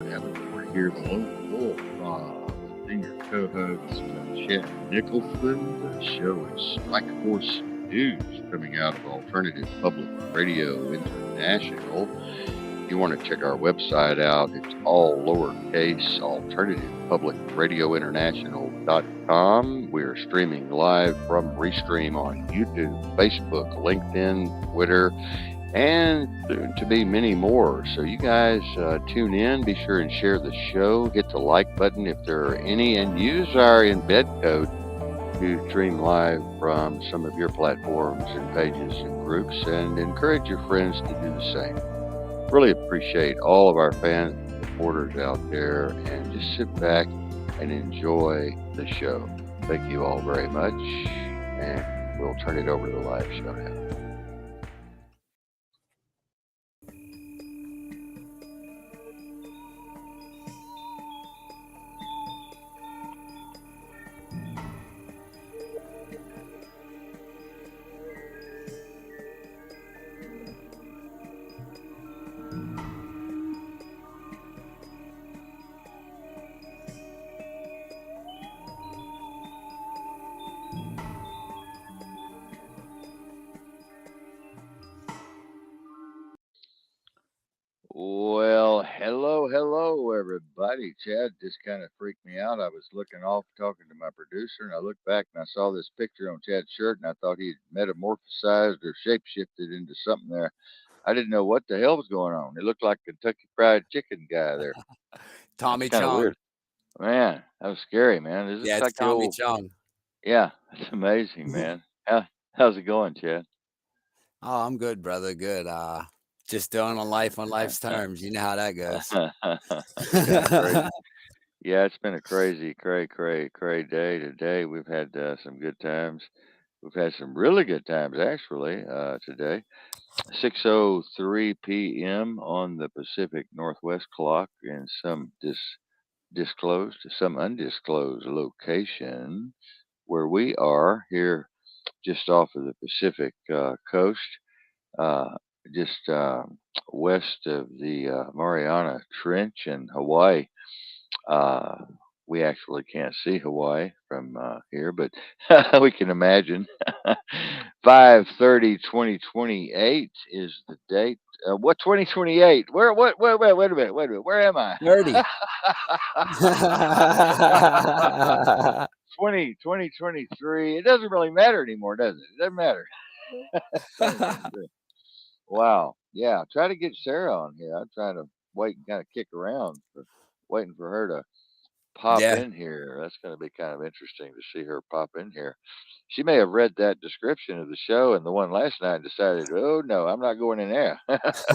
We're here, the lone wolf, senior co-host Chet Nicholson. The show is Strike Force News, coming out of Alternative Public Radio International. If you want to check our website out, it's all lowercase alternativepublicradiointernational.com. We're streaming live from Restream on YouTube, Facebook, LinkedIn, Twitter, and soon to be many more. So you guys tune in, be sure and share the show, hit the like button if there are any, and use our embed code to stream live from some of your platforms and pages and groups, and encourage your friends to do the same. Really appreciate all of our fans and supporters out there, and just sit back and enjoy the show. Thank you all very much, and we'll turn it over to the live show now. Well, hello, everybody. Chad just kind of freaked me out. I was looking off talking to my producer, and I looked back and I saw this picture on Chad's shirt, and I thought he'd metamorphosized or shapeshifted into something there. I didn't know what the hell was going on. It looked like Kentucky Fried Chicken guy there. That's Tommy kind of Chung. weird. Man, that was scary, man. It Yeah, looks it's like the Tommy old. Chung. Yeah, it's amazing, man. How's it going, Chad? Oh, I'm good, brother. Good. Just doing on life's terms. You know how that goes. It's kind of crazy. Yeah, it's been a cray day today. We've had some good times. We've had some really good times actually today. 6:03 p.m. on the Pacific Northwest clock in some disclosed, some undisclosed location where we are here just off of the Pacific coast, uh, just west of the Mariana Trench in Hawaii. Uh, we actually can't see Hawaii from here, but we can imagine. 5/30/2028 is the date. What 2028? Where? What? Wait a minute. Wait a minute. Where am I? 30. 2023. It doesn't really matter anymore, does it? It doesn't matter. 2023. Wow. Yeah. Try to get Sarah on here. I'm trying to wait and kind of kick around, waiting for her to pop Yeah. in here. That's going to be kind of interesting to see her pop in here. She may have read that description of the show and the one last night and decided, oh no, I'm not going in there.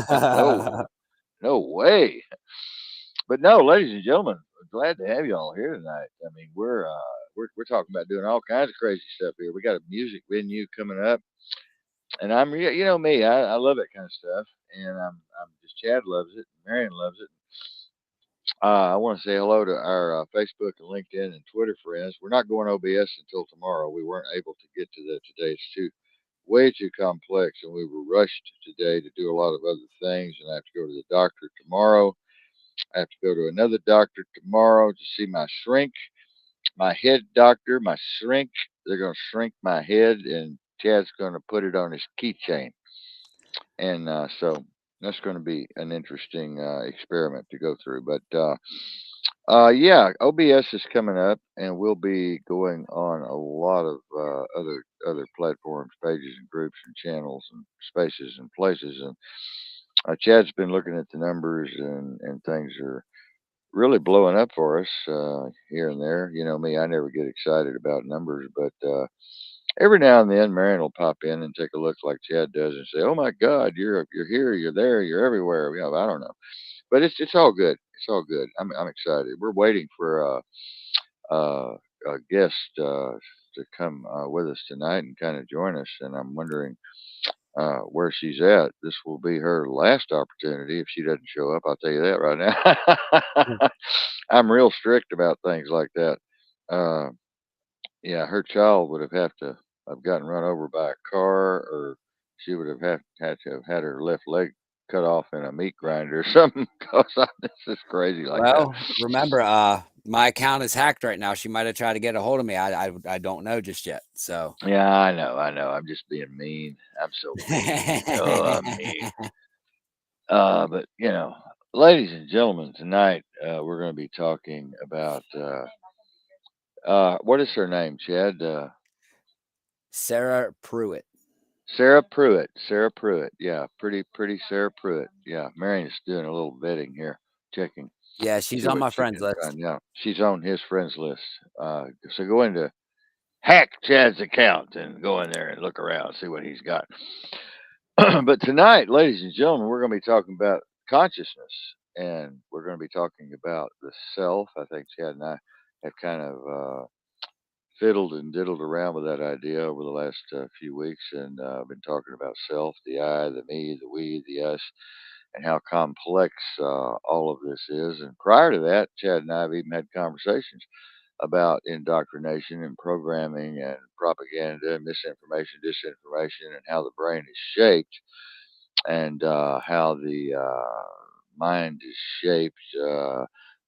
No, no way. But no, ladies and gentlemen, glad to have you all here tonight. I mean, we're talking about doing all kinds of crazy stuff here. We got a music venue coming up, and you know me, I love that kind of stuff, and I'm just Chad loves it, Marion loves it. I want to say hello to our Facebook and LinkedIn and Twitter friends. We're not going OBS until tomorrow. We weren't able to get to that today. It's way too complex, and we were rushed today to do a lot of other things. And I have to go to the doctor tomorrow. I have to go to another doctor tomorrow to see my shrink, my head doctor, my shrink. They're going to shrink my head, and Chad's going to put it on his keychain. And so that's going to be an interesting experiment to go through. But yeah, OBS is coming up, and we'll be going on a lot of other platforms, pages, and groups, and channels, and spaces, and places. And Chad's been looking at the numbers, and things are really blowing up for us here and there. You know me, I never get excited about numbers, but every now and then, Marion will pop in and take a look like Chad does and say, "Oh my God, you're here, you're there, you're everywhere." You know, I don't know, but it's all good. It's all good. I'm excited. We're waiting for a guest to come with us tonight and kind of join us, and I'm wondering where she's at. This will be her last opportunity if she doesn't show up. I'll tell you that right now. I'm real strict about things like that. Uh, yeah, her child would have gotten run over by a car, or she would have had to have had her left leg cut off in a meat grinder or something because this is crazy like that. Well, remember, my account is hacked right now. She might have tried to get a hold of me. I don't know just yet. So. Yeah, I know, I know. I'm just being mean. I'm so mean. Oh, I'm mean. But ladies and gentlemen, tonight we're going to be talking about what is her name, Chad? Sarah Pruitt. Sarah Pruitt. Sarah Pruitt. Yeah, pretty Sarah Pruitt. Yeah, Marion's doing a little vetting here, checking, Yeah, she's see on what my she friends can list. find. Yeah, she's on his friends list. So go into hack Chad's account and go in there and look around, see what he's got. But tonight, ladies and gentlemen, we're going to be talking about consciousness, and we're going to be talking about the self. I think Chad and I have kind of fiddled and diddled around with that idea over the last few weeks, and been talking about self, the I, the me, the we, the us, and how complex all of this is. And prior to that, Chad and I have even had conversations about indoctrination and programming and propaganda, misinformation, disinformation, and how the brain is shaped, and how the mind is shaped,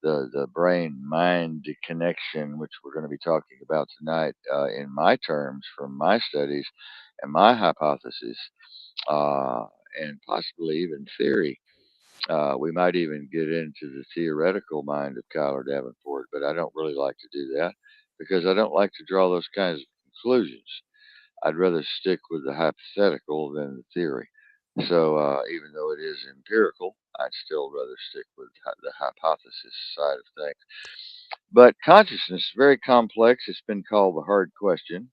the brain mind connection, which we're going to be talking about tonight, in my terms from my studies and my hypothesis, uh, and possibly even theory. We might even get into the theoretical mind of Kyler Davenport, but I don't really like to do that because I don't like to draw those kinds of conclusions. I'd rather stick with the hypothetical than the theory. So even though it is empirical, I'd still rather stick with the hypothesis side of things. But consciousness is very complex. It's been called the hard question,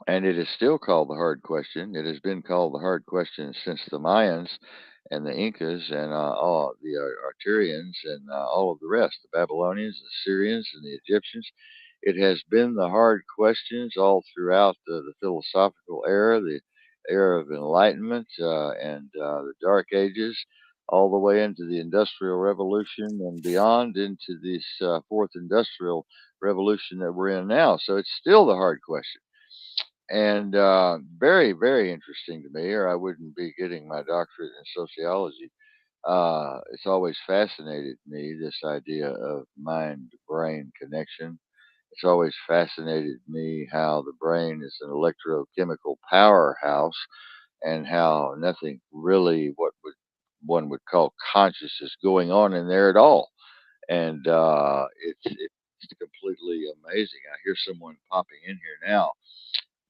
and it is still called the hard question. It has been called the hard question since the Mayans and the Incas and all the Arturians and all of the rest, the Babylonians, the Syrians, and the Egyptians. It has been the hard questions all throughout the philosophical era, the era of enlightenment and the Dark Ages, all the way into the Industrial Revolution and beyond into this fourth Industrial Revolution that we're in now. So it's still the hard question. And very, very interesting to me, or I wouldn't be getting my doctorate in sociology. It's always fascinated me, this idea of mind brain connection. It's always fascinated me how the brain is an electrochemical powerhouse and how nothing really what would one would call conscious is going on in there at all. And it's completely amazing. I hear someone popping in here now.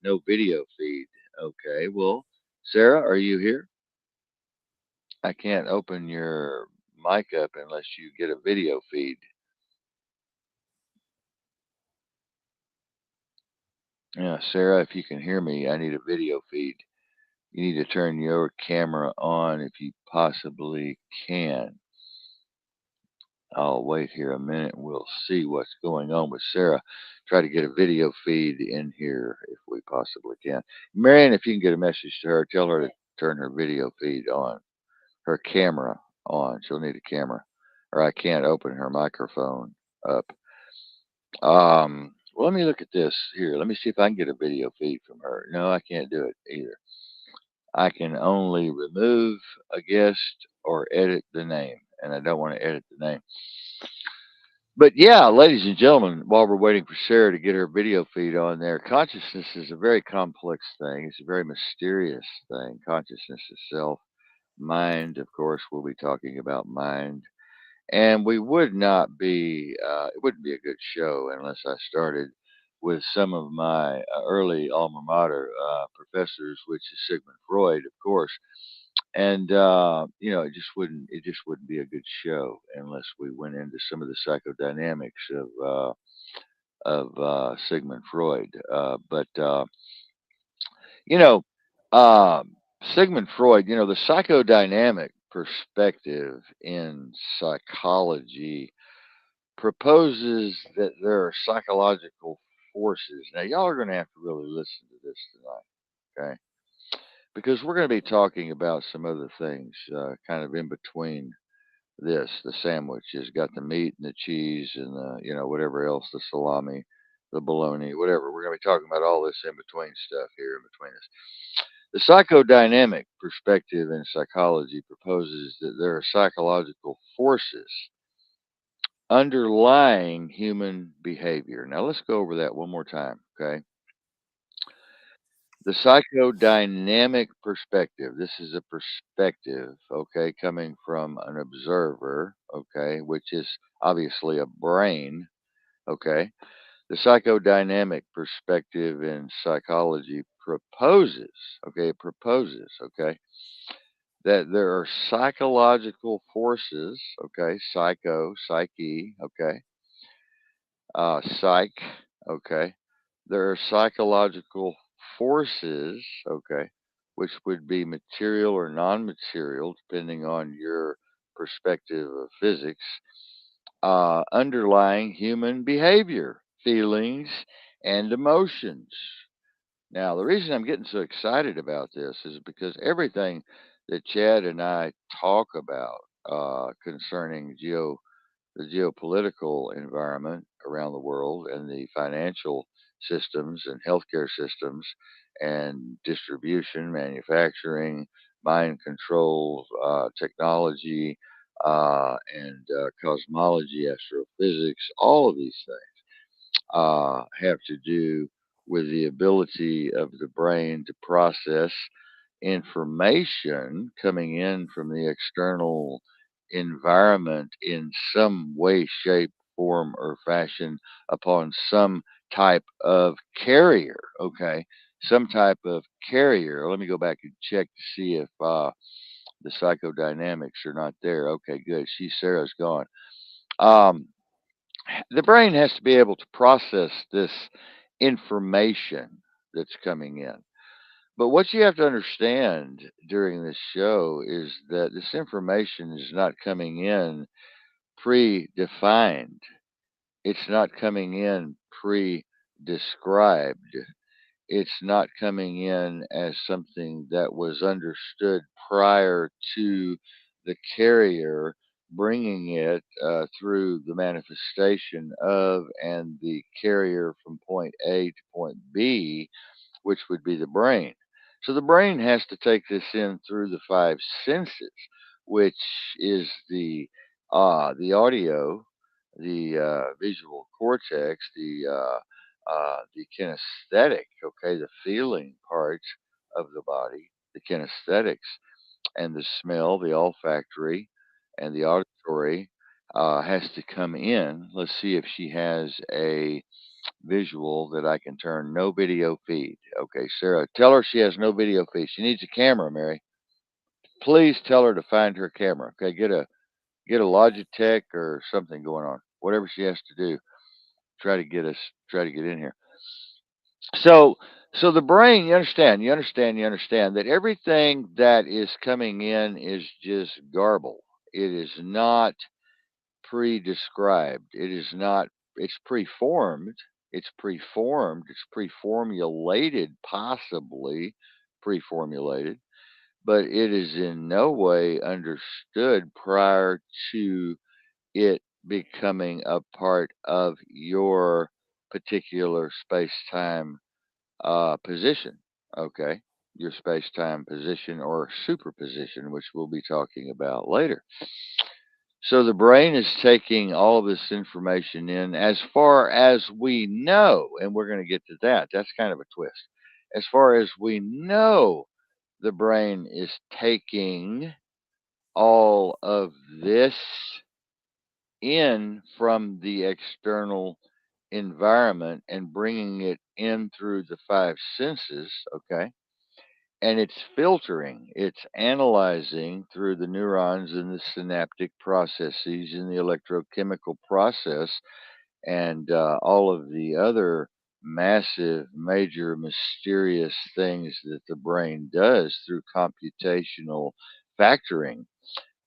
No video feed. Okay, well, Sarah, are you here? I can't open your mic up unless you get a video feed. Yeah, Sarah, if you can hear me, I need a video feed. You need to turn your camera on if you possibly can. I'll wait here a minute and we'll see what's going on with Sarah. Try to get a video feed in here if we possibly can. Marion, if you can get a message to her, tell her to turn her video feed on, her camera on. She'll need a camera, or I can't open her microphone up. Well, let me look at this here. Let me see if I can get a video feed from her. No, I can't do it either. I can only remove a guest or edit the name, and I don't want to edit the name. But yeah, ladies and gentlemen, while we're waiting for Sarah to get her video feed on there, consciousness is a very complex thing. It's a very mysterious thing. Consciousness itself, mind, of course, we'll be talking about mind. And we would not be, it wouldn't be a good show unless I started with some of my early alma mater professors, which is Sigmund Freud, of course. And it just wouldn't be a good show unless we went into some of the psychodynamics of Sigmund Freud. But you know, um, Sigmund Freud, the psychodynamic perspective in psychology proposes that there are psychological forces. Now, y'all are going to have to really listen to this tonight, okay? Because we're going to be talking about some other things kind of in between this. The sandwich has got the meat and the cheese and the, whatever else, the salami, the bologna, whatever. We're going to be talking about all this in between stuff here in between us. The psychodynamic perspective in psychology proposes that there are psychological forces underlying human behavior. Now, let's go over that one more time, okay? The psychodynamic perspective. This is a perspective, okay, coming from an observer, okay, which is obviously a brain, okay. The psychodynamic perspective in psychology proposes, okay, that there are psychological forces, okay, psyche, okay, psych, okay. There are psychological forces, okay, which would be material or non material, depending on your perspective of physics, underlying human behavior, feelings, and emotions. Now, the reason I'm getting so excited about this is because everything that Chad and I talk about concerning the geopolitical environment around the world and the financial systems and healthcare systems and distribution, manufacturing, mind control, technology, and cosmology, astrophysics, all of these things have to do with the ability of the brain to process information coming in from the external environment in some way, shape, form, or fashion upon some type of carrier. Okay. Some type of carrier. Let me go back and check to see if the psychodynamics are not there. Okay, good. Sarah's gone. Um, the brain has to be able to process this information that's coming in. But what you have to understand during this show is that this information is not coming in predefined. It's not coming in pre-described. It's not coming in as something that was understood prior to the carrier bringing it through the manifestation of and the carrier from point A to point B, which would be the brain. So the brain has to take this in through the five senses, which is the audio, the visual cortex, the kinesthetic, okay, the feeling parts of the body, the kinesthetics, and the smell, the olfactory, and the auditory has to come in. Let's see if she has a visual that I can turn no video feed. Okay, Sarah, tell her she has no video feed. She needs a camera, Mary. Please tell her to find her camera. Okay, get a Logitech or something going on. Whatever she has to do, try to get in here. So so the brain, you understand that everything that is coming in is just garble. It is not pre-described. It is not. It's preformed. It's preformulated, possibly preformulated, but it is in no way understood prior to it becoming a part of your particular space-time position. Okay, your space-time position or superposition, which we'll be talking about later. So the brain is taking all of this information in as far as we know, and we're going to get to that. That's kind of a twist. As far as we know, the brain is taking all of this in from the external environment and bringing it in through the five senses, okay? And it's filtering, it's analyzing through the neurons and the synaptic processes and the electrochemical process and all of the other massive, major, mysterious things that the brain does through computational factoring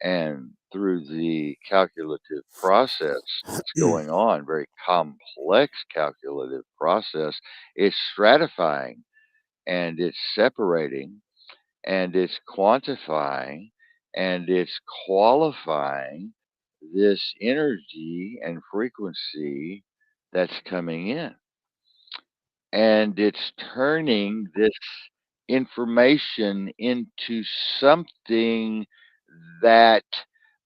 and through the calculative process that's going on, very complex calculative process. It's stratifying and it's separating and it's quantifying and it's qualifying this energy and frequency that's coming in. And it's turning this information into something that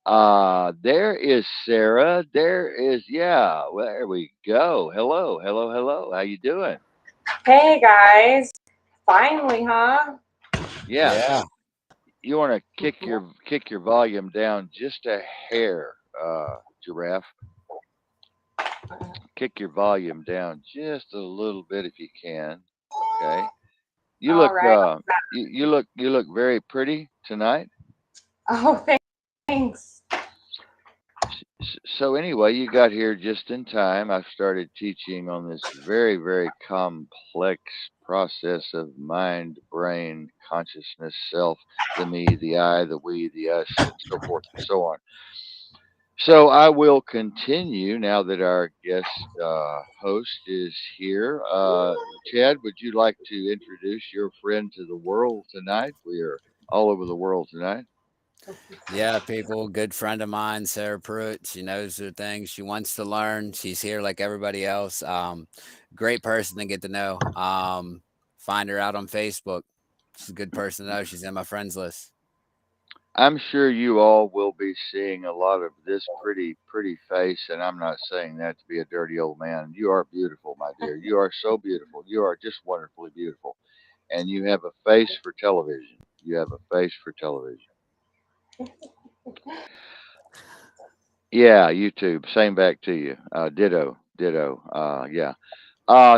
there is Sarah. There is, yeah, well, there we go. Hello, hello, hello. How you doing? Hey guys, finally, huh? Yeah, Yeah. you want to kick your volume down just a hair, giraffe. Kick your volume down just a little bit if you can. Okay. You All look right. you look very pretty tonight. Oh, thanks. So anyway, you got here just in time. I've started teaching on this very, very complex process of mind, brain, consciousness, self, the me, the I, the we, the us, and so forth and so on. So I will continue now that our guest host is here. Chad, would you like to introduce your friend to the world tonight? We are all over the world tonight. Yeah, people, good friend of mine, Sarah Pruitt. She knows her things. She wants to learn. She's here like everybody else. Great person to get to know. Find her out on Facebook. She's a good person to know. She's in my friends list. I'm sure you all will be seeing a lot of this pretty, pretty face, and I'm not saying that to be a dirty old man. You are beautiful, my dear. You are so beautiful. You are just wonderfully beautiful. And you have a face for television. You have a face for television. Yeah, YouTube. Same back to you. Ditto, ditto. Yeah.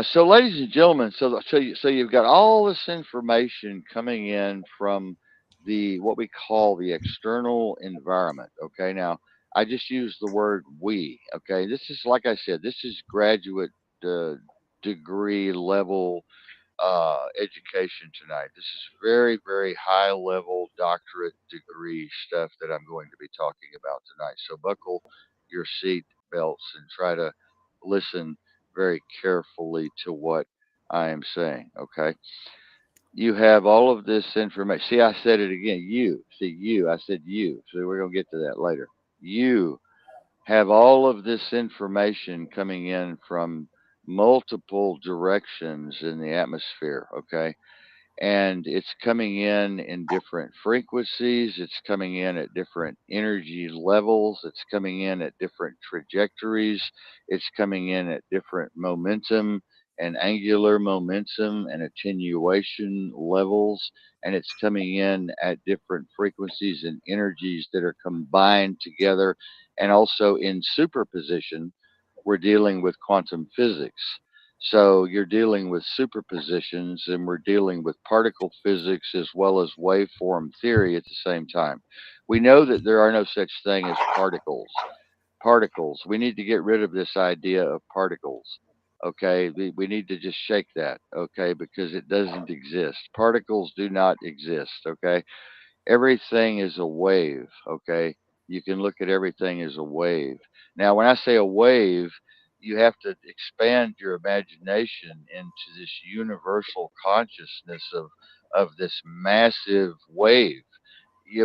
So, ladies and gentlemen, so you've got all this information coming in from the what we call the external environment. Okay, now I just use the word we. Okay, this is like I said, this is graduate uh, degree level education tonight. This is very, very high level doctorate degree stuff that I'm going to be talking about tonight. So buckle your seat belts and try to listen very carefully to what I am saying. Okay. You have all of this information. See, I said it again. You. See, you. I said you. So we're going to get to that later. You have all of this information coming in from multiple directions in the atmosphere. Okay, and it's coming in different frequencies, it's coming in at different energy levels, it's coming in at different trajectories, it's coming in at different momentum and angular momentum and attenuation levels, and it's coming in at different frequencies and energies that are combined together, and also in superposition. We're dealing with quantum physics, so you're dealing with superpositions, and we're dealing with particle physics as well as waveform theory at the same time. We know that there are no such thing as particles. Particles. We need to get rid of this idea of particles. Okay, we need to just shake that. Okay, because it doesn't exist. Particles do not exist. Okay, everything is a wave. Okay, you can look at everything as a wave. Now when I say a wave, you have to expand your imagination into this universal consciousness of this massive wave.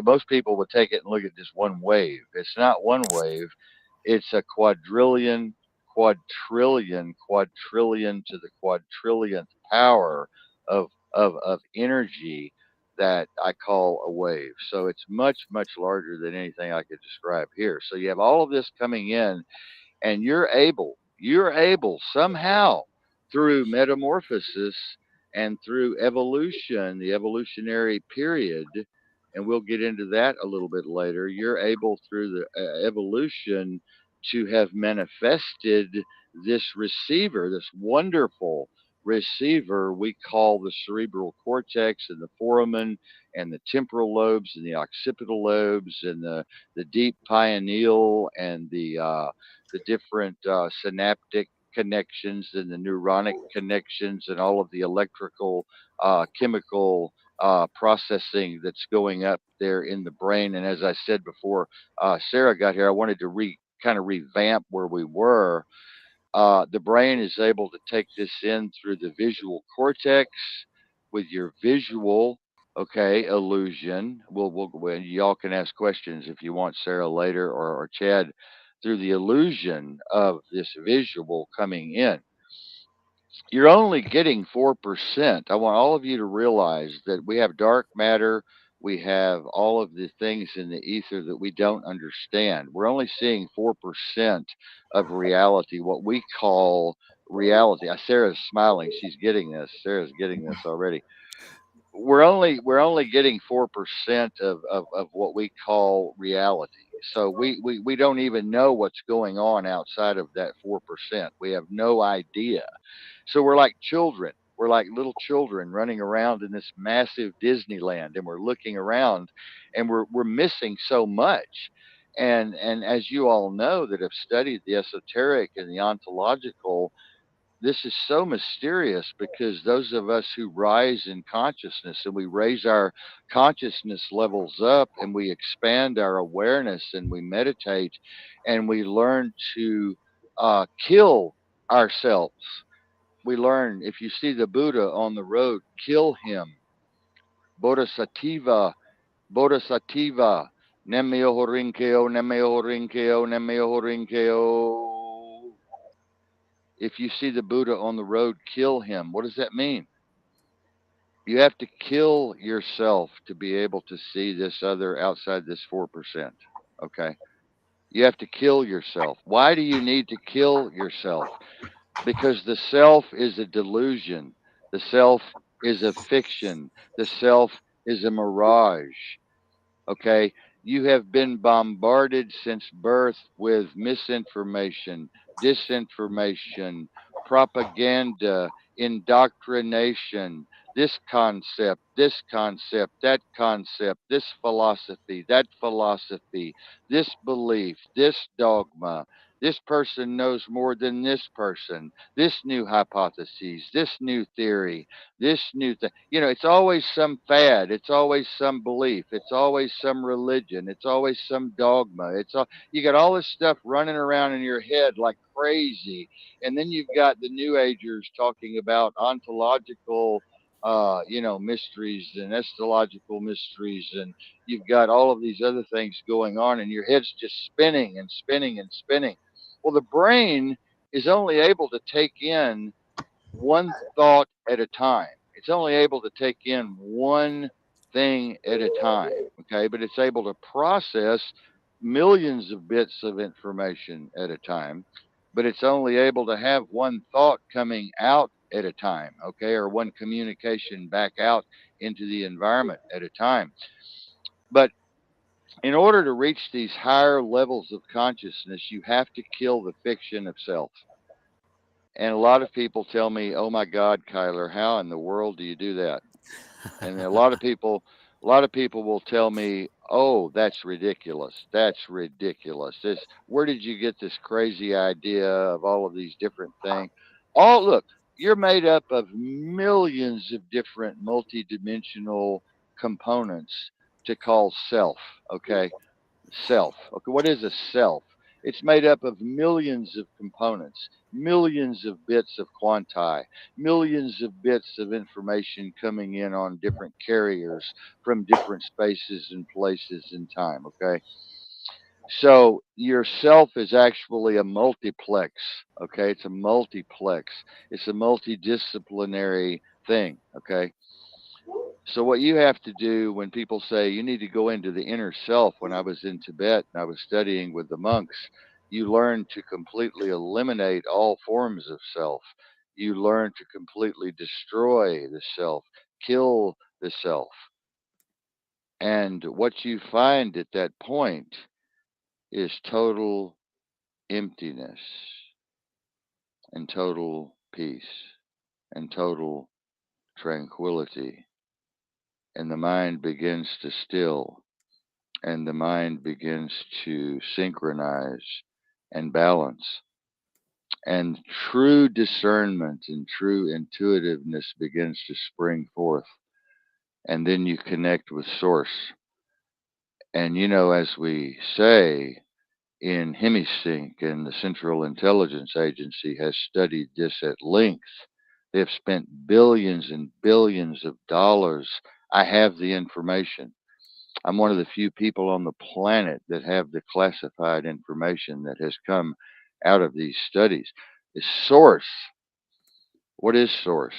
Most people would take it and look at just one wave. It's not one wave, it's a quadrillion, quadrillion, quadrillion to the quadrillionth power of energy that I call a wave. So it's much, much larger than anything I could describe here. So you have all of this coming in, and you're able somehow through metamorphosis and through evolution, the evolutionary period, and we'll get into that a little bit later. You're able through the evolution to have manifested this receiver, this wonderful receiver we call the cerebral cortex and the foramen and the temporal lobes and the occipital lobes and the deep pineal and the different synaptic connections and the neuronic connections and all of the electrical, chemical processing that's going up there in the brain. And as I said before, Sarah got here, I wanted to kind of revamp where we were. The brain is able to take this in through the visual cortex with your visual, okay, illusion. Y'all can ask questions if you want, Sarah, later, or Chad, through the illusion of this visual coming in. You're only getting 4%. I want all of you to realize that we have dark matter. We have all of the things in the ether that we don't understand. We're only seeing 4% of reality, what we call reality. Sarah's smiling. She's getting this. Sarah's getting this already. We're only getting 4% of what we call reality. So we don't even know what's going on outside of that 4%. We have no idea. So we're like children. We're like little children running around in this massive Disneyland, and we're looking around, and we're missing so much. And as you all know that have studied the esoteric and the ontological, this is so mysterious because those of us who rise in consciousness and we raise our consciousness levels up and we expand our awareness and we meditate and we learn to kill ourselves. We learn, if you see the Buddha on the road, kill him. Bodhisattva, Bodhisattva, Nemyo Horinkyo, Nemyo Horinkyo, Nemyo Horinkyo. If you see the Buddha on the road, kill him. What does that mean? You have to kill yourself to be able to see this other outside this 4%. Okay. You have to kill yourself. Why do you need to kill yourself? Because the self is a delusion. The self is a fiction. The self is a mirage. Okay. You have been bombarded since birth with misinformation, disinformation, propaganda, indoctrination, this concept, this philosophy, this belief, this dogma. This person knows more than this person. This new hypothesis, this new theory, this new thing. It's always some fad. It's always some belief. It's always some religion. It's always some dogma. You got all this stuff running around in your head like crazy, and then you've got the New Agers talking about ontological, mysteries and astrological mysteries, and you've got all of these other things going on, and your head's just spinning and spinning and spinning. Well, the brain is only able to take in one thought at a time. It's only able to take in one thing at a time, okay? But it's able to process millions of bits of information at a time, but it's only able to have one thought coming out at a time, okay? Or one communication back out into the environment at a time. But in order to reach these higher levels of consciousness, you have to kill the fiction of self. And a lot of people tell me, "Oh my God, Kyler, how in the world do you do that?" And a lot of people will tell me, "Oh, that's ridiculous. That's ridiculous. Where did you get this crazy idea of all of these different things?" Look, you're made up of millions of different multidimensional components to call self, okay? Self. Okay, what is a self? It's made up of millions of components, millions of bits of quanti, millions of bits of information coming in on different carriers from different spaces and places and time. Okay. So your self is actually a multiplex. Okay. It's a multiplex. It's a multidisciplinary thing. Okay. So what you have to do when people say you need to go into the inner self, when I was in Tibet and I was studying with the monks, you learn to completely eliminate all forms of self. You learn to completely destroy the self, kill the self. And what you find at that point is total emptiness and total peace and total tranquility. And the mind begins to still, and the mind begins to synchronize and balance. And true discernment and true intuitiveness begins to spring forth. And then you connect with Source. And as we say in Hemisync, and the Central Intelligence Agency has studied this at length, they have spent billions and billions of dollars. I have the information. I'm one of the few people on the planet that have the classified information that has come out of these studies. The Source What is source?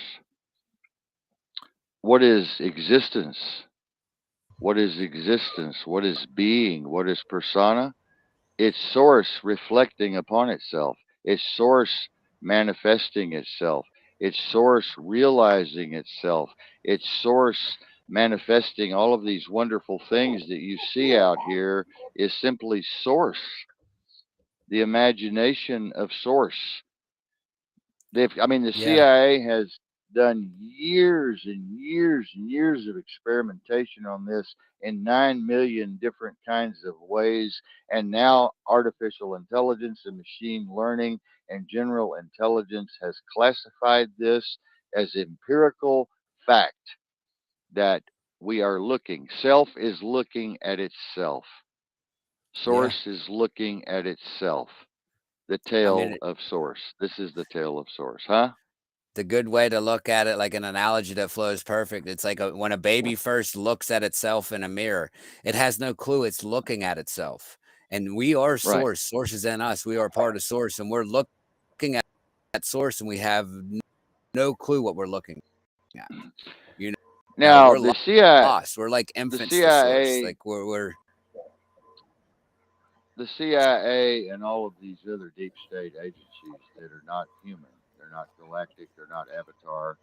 What is existence? What is existence? What is being? What is persona? It's source reflecting upon itself. It's source manifesting itself. It's source realizing itself. It's source manifesting all of these wonderful things that you see out here is simply source, the imagination of source. The Yeah. CIA has done years and years and years of experimentation on this in 9 million different kinds of ways. And now artificial intelligence and machine learning and general intelligence has classified this as empirical fact that we are looking. Self is looking at itself. Yeah. Source is looking at itself. The I tail mean, of source. This is the tail of source, huh? the good way to look at it, like an analogy that flows perfect. It's like when a baby first looks at itself in a mirror, it has no clue it's looking at itself. And we are Right. source. Source is in us. We are part of source, and we're looking at source, and we have no clue what we're looking at. You Now we're the CIA, lost. We're like the infants to source. CIA, Like we're the CIA, and all of these other deep state agencies that are not human, they're not galactic, they're not avatar.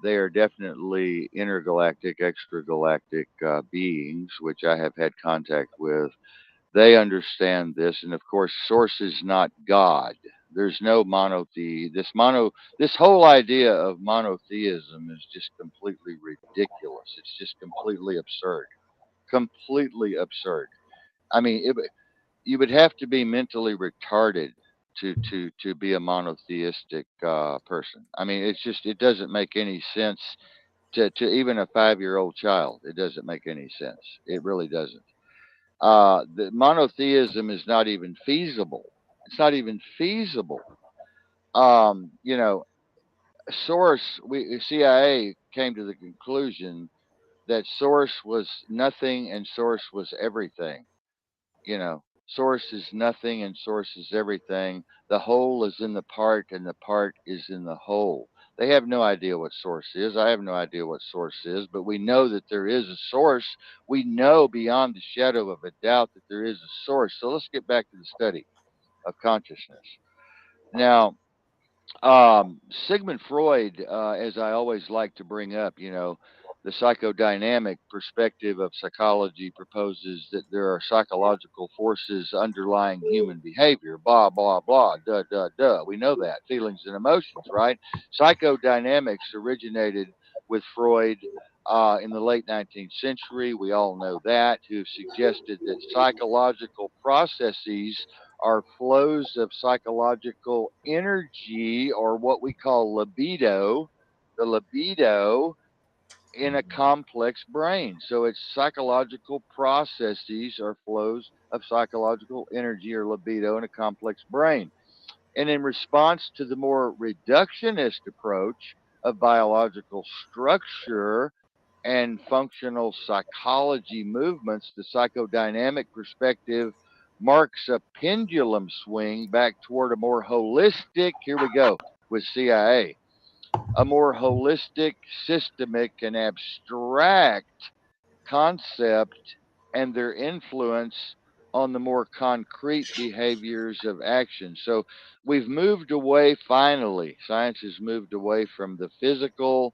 They are definitely intergalactic, extragalactic beings, which I have had contact with. They understand this, and of course, source is not God. There's no monothe. This whole idea of monotheism is just completely ridiculous. It's just completely absurd. Completely absurd. I mean, you would have to be mentally retarded to be a monotheistic person. I mean, it doesn't make any sense to even a 5 year old child. It doesn't make any sense. It really doesn't. The monotheism is not even feasible. It's not even feasible. You know, source. We CIA came to the conclusion that source was nothing and source was everything. Source is nothing and source is everything. The whole is in the part and the part is in the whole. They have no idea what source is. I have no idea what source is, but we know that there is a source. We know beyond the shadow of a doubt that there is a source. So let's get back to the study of consciousness. Now, Sigmund Freud, as I always like to bring up, the psychodynamic perspective of psychology proposes that there are psychological forces underlying human behavior. Blah, blah, blah, duh, duh, duh. We know that. Feelings and emotions, right? Psychodynamics originated with Freud in the late 19th century. We all know that, who suggested that psychological processes are flows of psychological energy, or what we call libido, the libido in a complex brain. So it's psychological processes or flows of psychological energy or libido in a complex brain. And in response to the more reductionist approach of biological structure and functional psychology movements, the psychodynamic perspective marks a pendulum swing back toward a more holistic, here we go, with CIA, a more holistic, systemic, and abstract concept and their influence on the more concrete behaviors of action. So we've moved away, finally, science has moved away from the physical,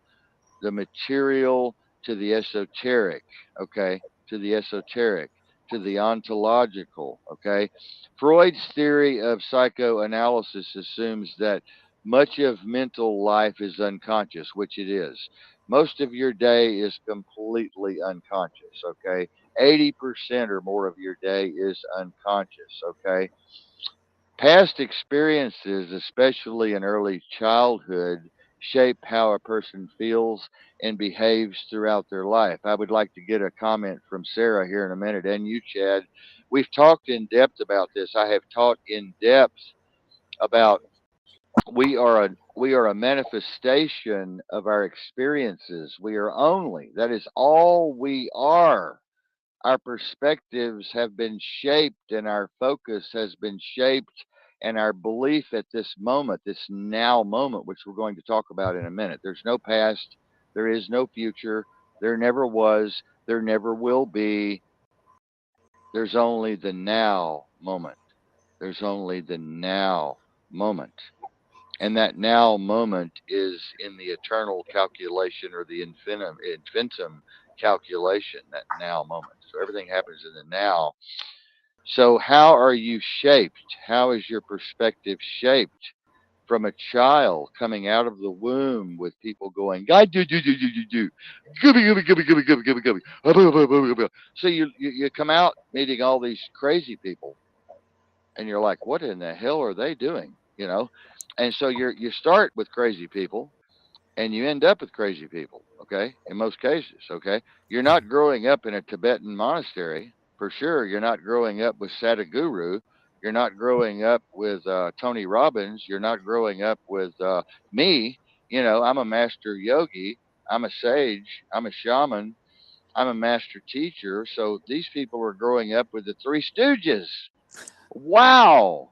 the material, to the esoteric, okay, to the esoteric, to the ontological, okay. Freud's theory of psychoanalysis assumes that much of mental life is unconscious, which it is. Most of your day is completely unconscious, okay. 80% or more of your day is unconscious, okay. Past experiences, especially in early childhood, shape how a person feels and behaves throughout their life. I would like to get a comment from Sarah here in a minute, and you, Chad. We've talked in depth about this. I have taught in depth about we are a manifestation of our experiences. We are only, that is all we are. Our perspectives have been shaped and our focus has been shaped and our belief at this moment, this now moment, which we're going to talk about in a minute. There's no past, there is no future, there never was, there never will be. There's only the now moment. There's only the now moment. And that now moment is in the eternal calculation or the infinitum calculation, that now moment. So everything happens in the now. So, how are you shaped? How is your perspective shaped from a child coming out of the womb with people going, "I do, gubby, gubby, gubby, gubby, gubby, gubby, gubby, gubby." So you come out meeting all these crazy people, and you're like, "What in the hell are they doing?" You know, and so you start with crazy people, and you end up with crazy people. Okay, in most cases. Okay, you're not growing up in a Tibetan monastery for sure. You're not growing up with Sadhguru. You're not growing up with Tony Robbins. You're not growing up with me. You know, I'm a master yogi. I'm a sage. I'm a shaman. I'm a master teacher. So these people are growing up with the Three Stooges. Wow,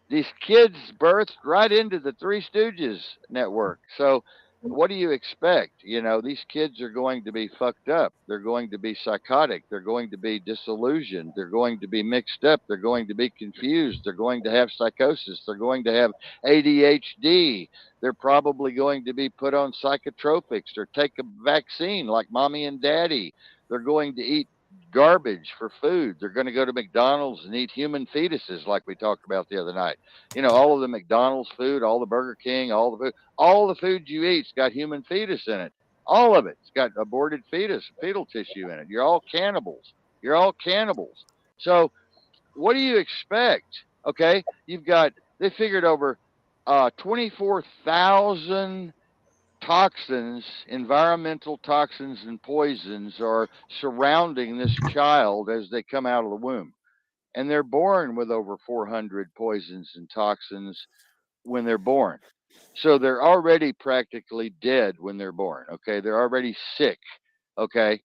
these kids birthed right into the Three Stooges network. So, what do you expect? You know, these kids are going to be fucked up. They're going to be psychotic. They're going to be disillusioned. They're going to be mixed up. They're going to be confused. They're going to have psychosis. They're going to have ADHD. They're probably going to be put on psychotropics or take a vaccine like mommy and daddy. They're going to eat garbage for food. They're going to go to McDonald's and eat human fetuses like we talked about the other night. You know, all of the McDonald's food, all the Burger King, all the food you eat's got human fetus in it. All of it's got aborted fetal tissue in it. You're all cannibals. You're all cannibals. So what do you expect? Okay, they figured over 24,000 toxins, environmental toxins and poisons are surrounding this child as they come out of the womb. And they're born with over 400 poisons and toxins when they're born. So they're already practically dead when they're born. Okay. They're already sick. Okay.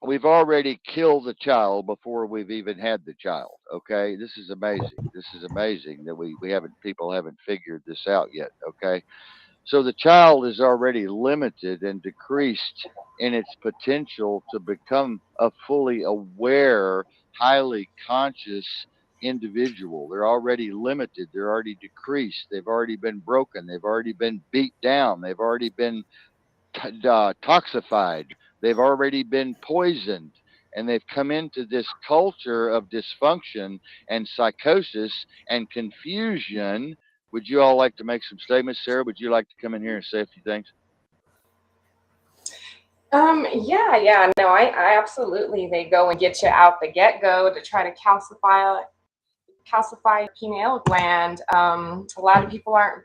We've already killed the child before we've even had the child. Okay. This is amazing. This is amazing that people haven't figured this out yet. Okay. So the child is already limited and decreased in its potential to become a fully aware, highly conscious individual. They're already limited. They're already decreased. They've already been broken. They've already been beat down. They've already been toxified. They've already been poisoned. And they've come into this culture of dysfunction and psychosis and confusion. Would you all like to make some statements, Sarah? Would you like to come in here and say a few things? Yeah, no, I absolutely. They go and get you out the get-go to try to calcify pineal gland. A lot of people aren't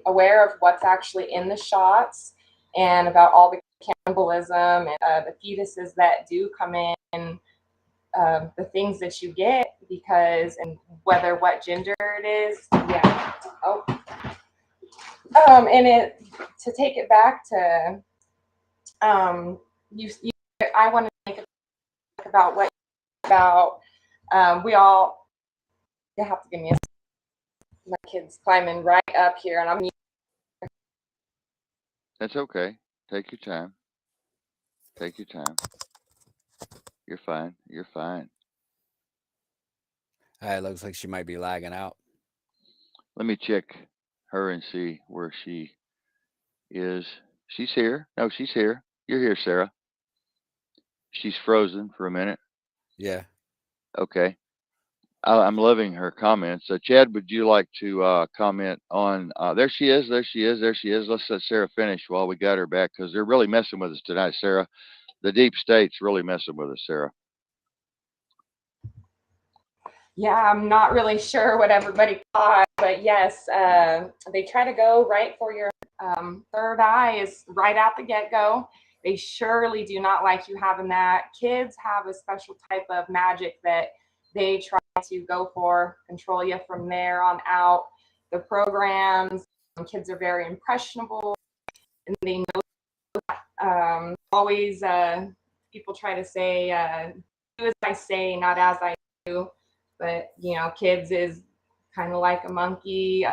aware of what's actually in the shots and about all the cannibalism and the fetuses that do come in, the things that you get because and whether what gender it is. Yeah. Oh. And it to take it back to you I want to think about what about we all you have to give me a my kid's climbing right up here and I'm That's okay. Take your time. Take your time. You're fine. You're fine. It looks like she might be lagging out. Let me check her and see where she is. She's here. No, she's here. You're here, Sarah. She's frozen for a minute. Yeah. Okay. I'm loving her comments. Chad, would you like to comment on? There she is. There she is. There she is. Let's let Sarah finish while we got her back because they're really messing with us tonight, Sarah. The deep state's really messing with us, Sarah. Yeah, I'm not really sure what everybody thought, but yes, they try to go right for your third eye is right out the get-go. They surely do not like you having that. Kids have a special type of magic that they try to go for, control you from there on out. The programs, kids are very impressionable, and they know always people try to say, do as I say, not as I do. But kids is kind of like a monkey.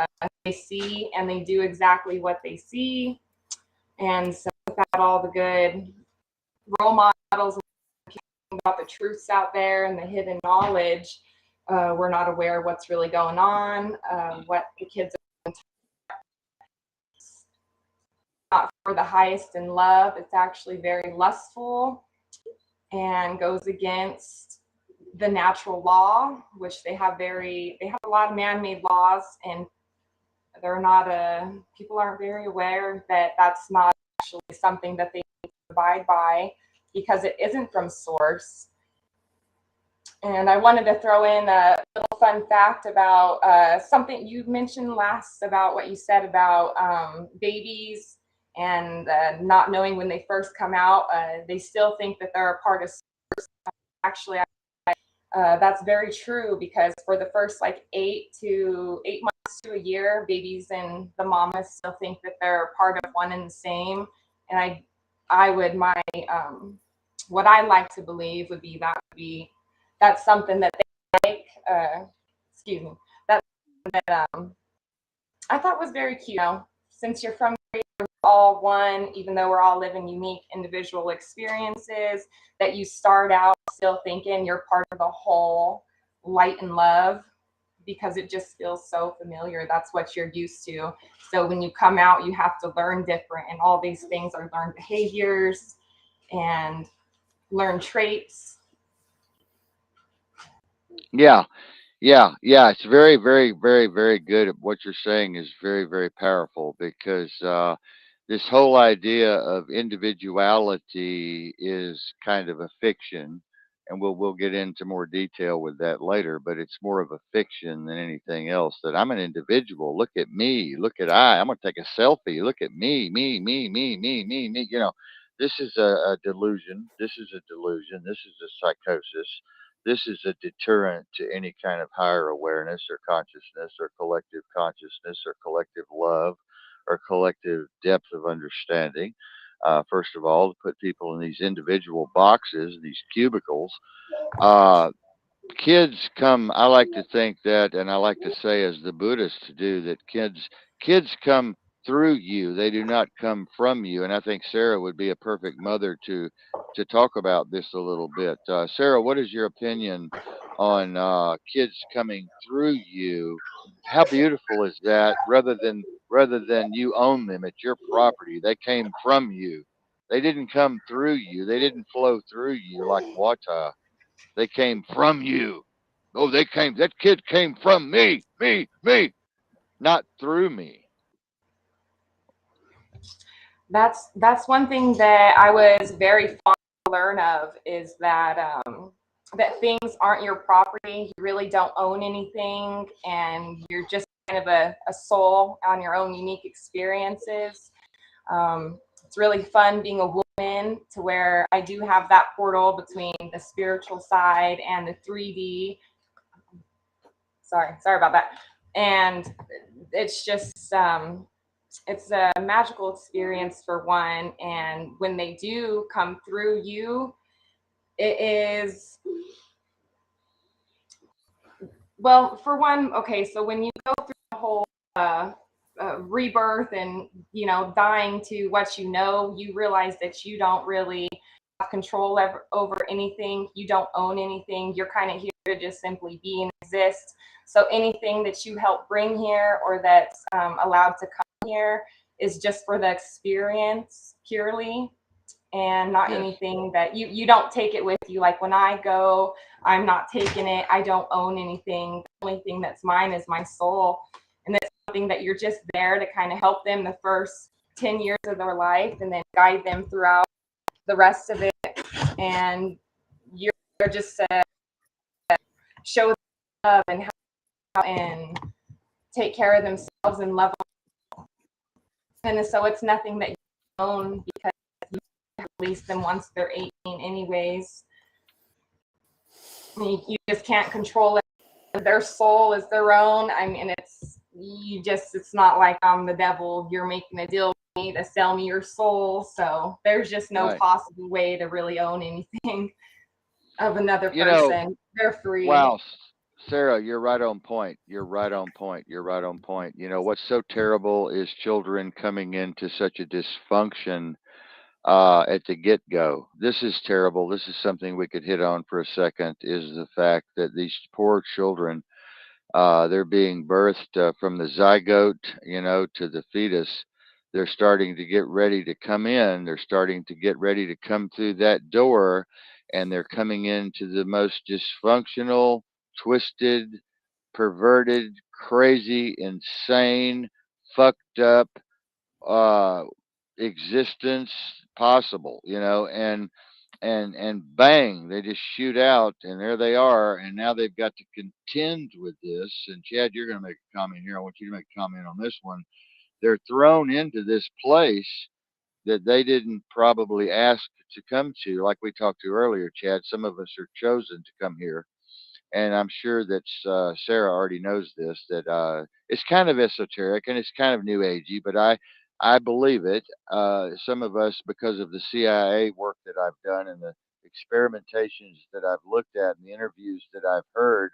They see and they do exactly what they see. And so without all the good role models about the truths out there and the hidden knowledge, we're not aware of what's really going on, what the kids are not for the highest in love. It's actually very lustful and goes against the natural law, which they have a lot of man-made laws, and they're not people aren't very aware that that's not actually something that they need to abide by, because it isn't from source. And I wanted to throw in a little fun fact about something you mentioned last, about what you said about babies and not knowing when they first come out. They still think that they're a part of source. Actually, that's very true, because for the first like 8 months to a year, babies and the mamas still think that they're part of one and the same. And what I like to believe would be that's something that they like. Excuse me. That's something that I thought was very cute. Since you're from all one, even though we're all living unique individual experiences, that you start out still thinking you're part of the whole light and love, because it just feels so familiar. That's what you're used to. So when you come out, you have to learn different, and all these things are learned behaviors and learned traits. Yeah. Yeah. It's very, very, very, very good. What you're saying is very, very powerful, because this whole idea of individuality is kind of a fiction, and we'll get into more detail with that later. But it's more of a fiction than anything else. That I'm an individual. Look at me. Look at I'm gonna take a selfie. Look at me. This is a delusion. This is a delusion. This is a psychosis. This is a deterrent to any kind of higher awareness or consciousness or collective consciousness or collective love or collective depth of understanding. First of all, to put people in these individual boxes, these cubicles. Uh, Kids come, I like to think that, and I like to say, as the Buddhists do, that kids come through you. They do not come from you. And I think Sarah would be a perfect mother to talk about this a little bit. Sarah, what is your opinion on kids coming through you? How beautiful is that? Rather than you own them, it's your property. They came from you. They didn't come through you. They didn't flow through you like water. They came from you. Oh, that kid came from me, not through me. That's one thing that I was very fond to learn of, is that things aren't your property. You really don't own anything, and you're just kind of a soul on your own unique experiences. It's really fun being a woman, to where I do have that portal between the spiritual side and the 3D. Sorry about that. And it's just it's a magical experience, for one. And when they do come through you, it is, well, for one, okay, so when you go through the whole rebirth and dying to what you realize that you don't really have control over anything. You don't own anything. You're kind of here to just simply be and exist. So anything that you help bring here, or that's allowed to come here, is just for the experience purely, and not Yes. anything that you don't take it with you. Like when I go, I'm not taking it. I don't own anything. The only thing that's mine is my soul. And that's something that you're just there to kind of help them the first 10 years of their life, and then guide them throughout the rest of it. And you're just show them love and help and take care of themselves and love them. And so it's nothing that you own, because you release them once they're 18 anyways. You just can't control it. Their soul is their own. I mean, it's not like I'm the devil. You're making a deal with me to sell me your soul. So there's just no Right. possible way to really own anything of another You know, person. They're free. wow. Sarah, you're right on point. You're right on point. You're right on point. You know, what's so terrible is children coming into such a dysfunction at the get go. This is terrible. This is something we could hit on for a second is the fact that these poor children, they're being birthed from the zygote, to the fetus. They're starting to get ready to come in. They're starting to get ready to come through that door, and they're coming into the most dysfunctional, twisted, perverted, crazy, insane, fucked up uh, existence possible, and bang, they just shoot out, and there they are, and now they've got to contend with this. And Chad, you're going to make a comment here. I want you to make a comment on this one. They're thrown into this place that they didn't probably ask to come to, like we talked to earlier, Chad. Some of us are chosen to come here, and I'm sure that Sarah already knows this. That it's kind of esoteric and it's kind of new agey, but I believe it. Some of us, because of the CIA work that I've done and the experimentations that I've looked at and the interviews that I've heard,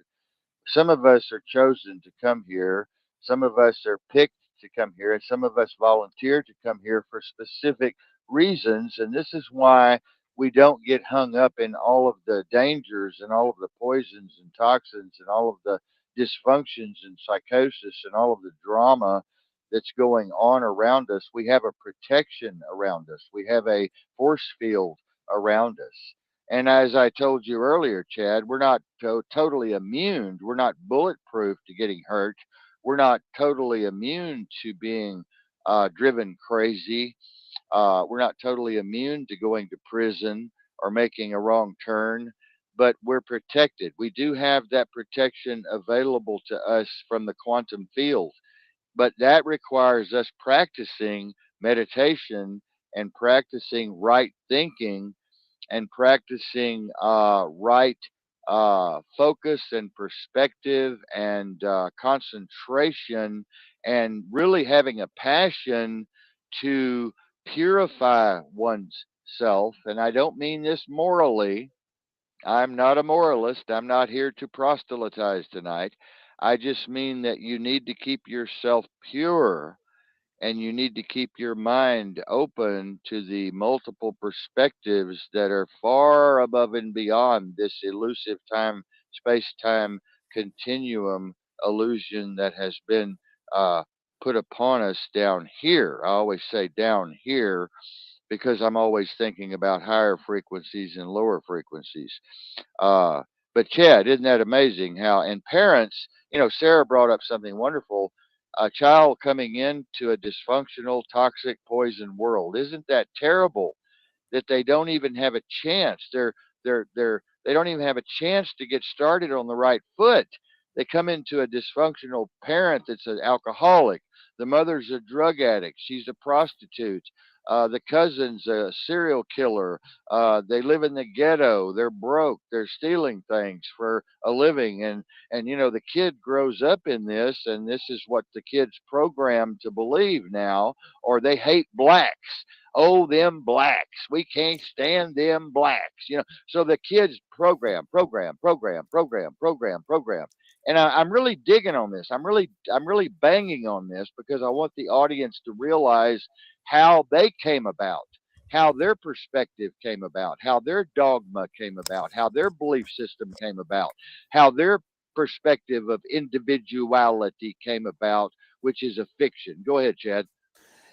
some of us are chosen to come here. Some of us are picked to come here, and some of us volunteer to come here for specific reasons. And this is why we don't get hung up in all of the dangers and all of the poisons and toxins and all of the dysfunctions and psychosis and all of the drama that's going on around us. We have a protection around us, we have a force field around us. And as I told you earlier, Chad, we're not totally immune. We're not bulletproof to getting hurt. We're not totally immune to being driven crazy. We're not totally immune to going to prison or making a wrong turn, but we're protected. We do have that protection available to us from the quantum field, but that requires us practicing meditation and practicing right thinking and practicing right focus and perspective and concentration and really having a passion to purify one's self. And I don't mean this morally. I'm not a moralist. I'm not here to proselytize tonight. I just mean that you need to keep yourself pure and you need to keep your mind open to the multiple perspectives that are far above and beyond this elusive time space time continuum illusion that has been uh, put upon us down here. I always say down here because I'm always thinking about higher frequencies and lower frequencies. uh, but Chad, isn't that amazing how, and parents, Sarah brought up something wonderful. A child coming into a dysfunctional, toxic, poison world. Isn't that terrible? That they don't even have a chance. They don't even have a chance to get started on the right foot. They come into a dysfunctional parent that's an alcoholic. The mother's a drug addict. She's a prostitute. The cousin's a serial killer. They live in the ghetto. They're broke. They're stealing things for a living, and the kid grows up in this, and this is what the kid's programmed to believe now, or they hate blacks. Oh, them blacks. We can't stand them blacks. So the kids program. And I'm really digging on this. I'm really banging on this because I want the audience to realize how they came about, how their perspective came about, how their dogma came about, how their belief system came about, how their perspective of individuality came about, which is a fiction. Go ahead, Chad.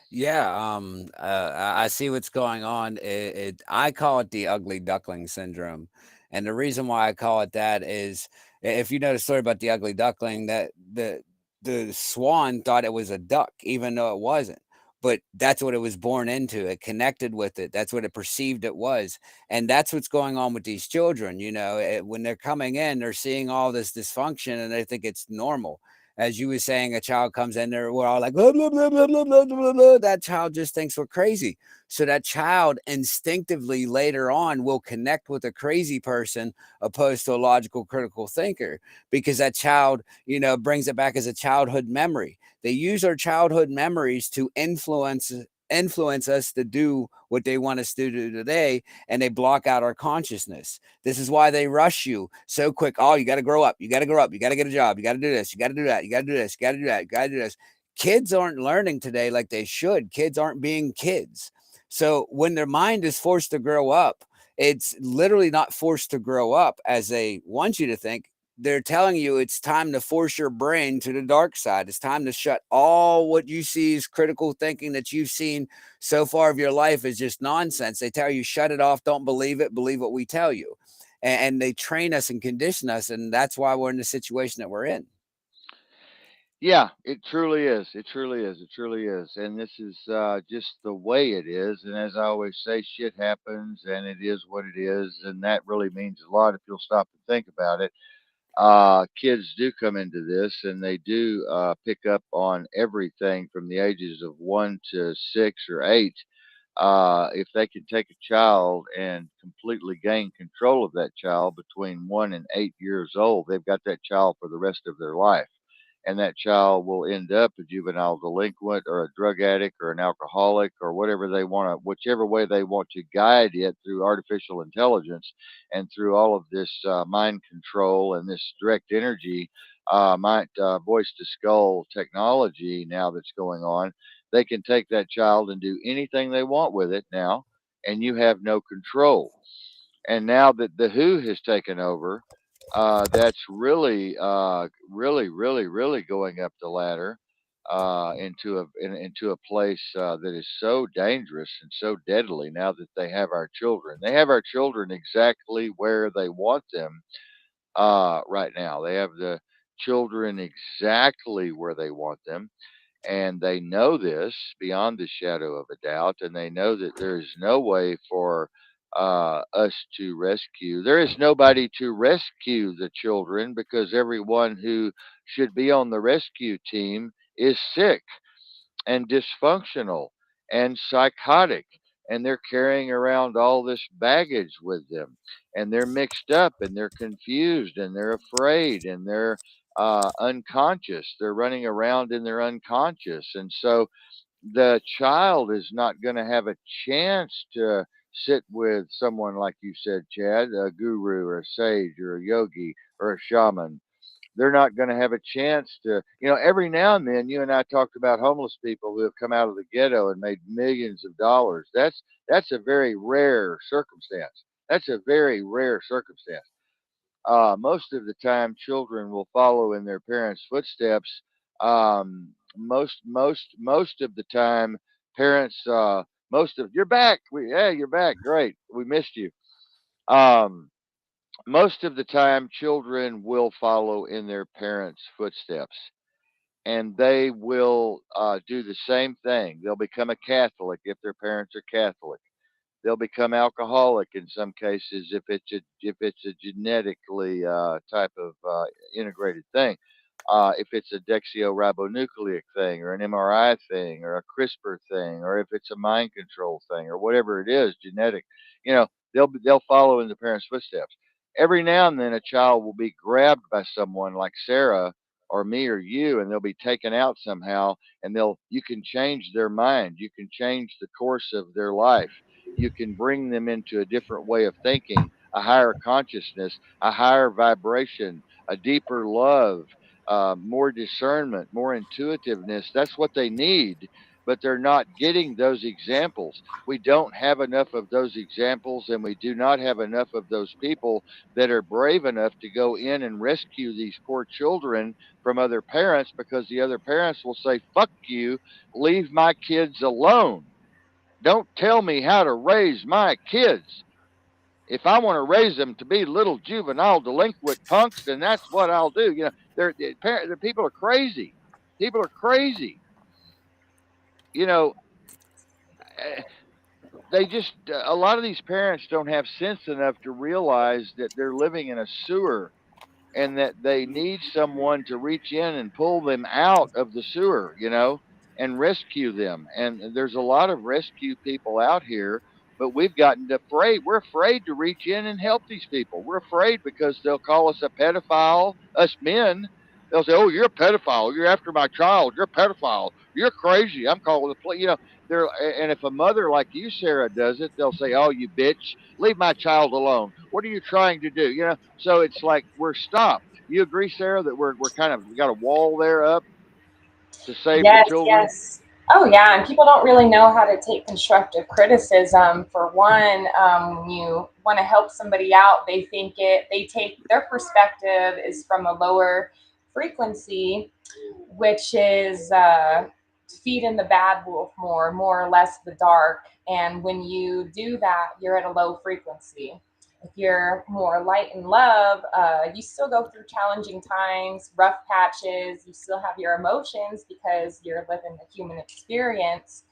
Yeah, I see what's going on. I call it the ugly duckling syndrome, and the reason why I call it that is, if you know the story about the ugly duckling, that the swan thought it was a duck, even though it wasn't. But that's what it was born into. It connected with it. That's what it perceived it was, and that's what's going on with these children. When they're coming in, they're seeing all this dysfunction, and they think it's normal. As you were saying, a child comes in there, we're all like, blah, blah, blah, blah, blah, blah, blah, blah. That child just thinks we're crazy. So that child instinctively later on will connect with a crazy person opposed to a logical, critical thinker, because that child, brings it back as a childhood memory. They use our childhood memories to influence influence us to do what they want us to do today, and they block out our consciousness. This is why they rush you so quick. Oh, you got to grow up. You got to grow up. You got to get a job. You got to do this. You got to do that. You got to do this. You got to do that. You got to do this. Kids aren't learning today like they should. Kids aren't being kids. So when their mind is forced to grow up, it's literally not forced to grow up as they want you to think. They're telling you it's time to force your brain to the dark side. It's time to shut all what you see as critical thinking that you've seen so far of your life is just nonsense. They tell you, shut it off. Don't believe it. Believe what we tell you. And they train us and condition us. And that's why we're in the situation that we're in. Yeah, it truly is. It truly is. It truly is. And this is just the way it is. And as I always say, shit happens and it is what it is. And that really means a lot if you'll stop and think about it. Kids do come into this and they do pick up on everything from the ages of 1 to 6 or 8. If they can take a child and completely gain control of that child between 1 and 8 years old, they've got that child for the rest of their life. And that child will end up a juvenile delinquent or a drug addict or an alcoholic or whatever they want to, whichever way they want to guide it through artificial intelligence and through all of this mind control and this direct energy, voice to skull technology now that's going on. They can take that child and do anything they want with it now, and you have no control. And now that the WHO has taken over, that's really going up the ladder into a place that is so dangerous and so deadly. Now that they have our children exactly where they want them right now. They have the children exactly where they want them, and they know this beyond the shadow of a doubt, and they know that there is no way for us to rescue. There is nobody to rescue the children because everyone who should be on the rescue team is sick and dysfunctional and psychotic, and they're carrying around all this baggage with them, and they're mixed up and they're confused and they're afraid and they're unconscious. They're running around in their unconscious, and so the child is not going to have a chance to sit with someone like you said, Chad, a guru or a sage or a yogi or a shaman. They're not going to have a chance to, every now and then you and I talked about homeless people who have come out of the ghetto and made millions of dollars. That's a very rare circumstance. That's a very rare circumstance. Most of the time, children will follow in their parents' footsteps. Most of the time, parents. You're back. Yeah, you're back. Great. We missed you. Um, Most of the time, children will follow in their parents' footsteps, and they will do the same thing. They'll become a Catholic if their parents are Catholic. They'll become alcoholic in some cases if it's a genetically type of integrated thing. If it's a deoxyribonucleic thing or an MRI thing or a CRISPR thing or if it's a mind control thing or whatever it is, genetic, you know, they'll follow in the parents' footsteps. Every now and then, a child will be grabbed by someone like Sarah or me or you, and they'll be taken out somehow, and you can change their mind, you can change the course of their life, you can bring them into a different way of thinking, a higher consciousness, a higher vibration, a deeper love, more discernment, more intuitiveness. That's what they need, but they're not getting those examples. We don't have enough of those examples, and we do not have enough of those people that are brave enough to go in and rescue these poor children from other parents because the other parents will say, fuck you, leave my kids alone. Don't tell me how to raise my kids. If I want to raise them to be little juvenile delinquent punks, then that's what I'll do. The people are crazy. People are crazy. You know, eh, a lot of these parents don't have sense enough to realize that they're living in a sewer and that they need someone to reach in and pull them out of the sewer, and rescue them. And there's a lot of rescue people out here, but we've gotten afraid. We're afraid to reach in and help these people. We're afraid because they'll call us a pedophile, us men. they'll say, "Oh, you're a pedophile. You're after my child. You're a pedophile. You're crazy. I'm calling the police." They're and if a mother like you, Sarah, does it, they'll say, "Oh, you bitch, leave my child alone. What are you trying to do?" So it's like we're stopped. You agree, Sarah, that we're kind of we got a wall there up to save the Yes, children? yes. Oh, yeah. And people don't really know how to take constructive criticism. For one, when you want to help somebody out, they take their perspective is from a lower frequency, which is feeding the bad wolf more or less the dark. And when you do that, you're at a low frequency. If you're more light and love, you still go through challenging times, rough patches. You still have your emotions because you're living the human experience,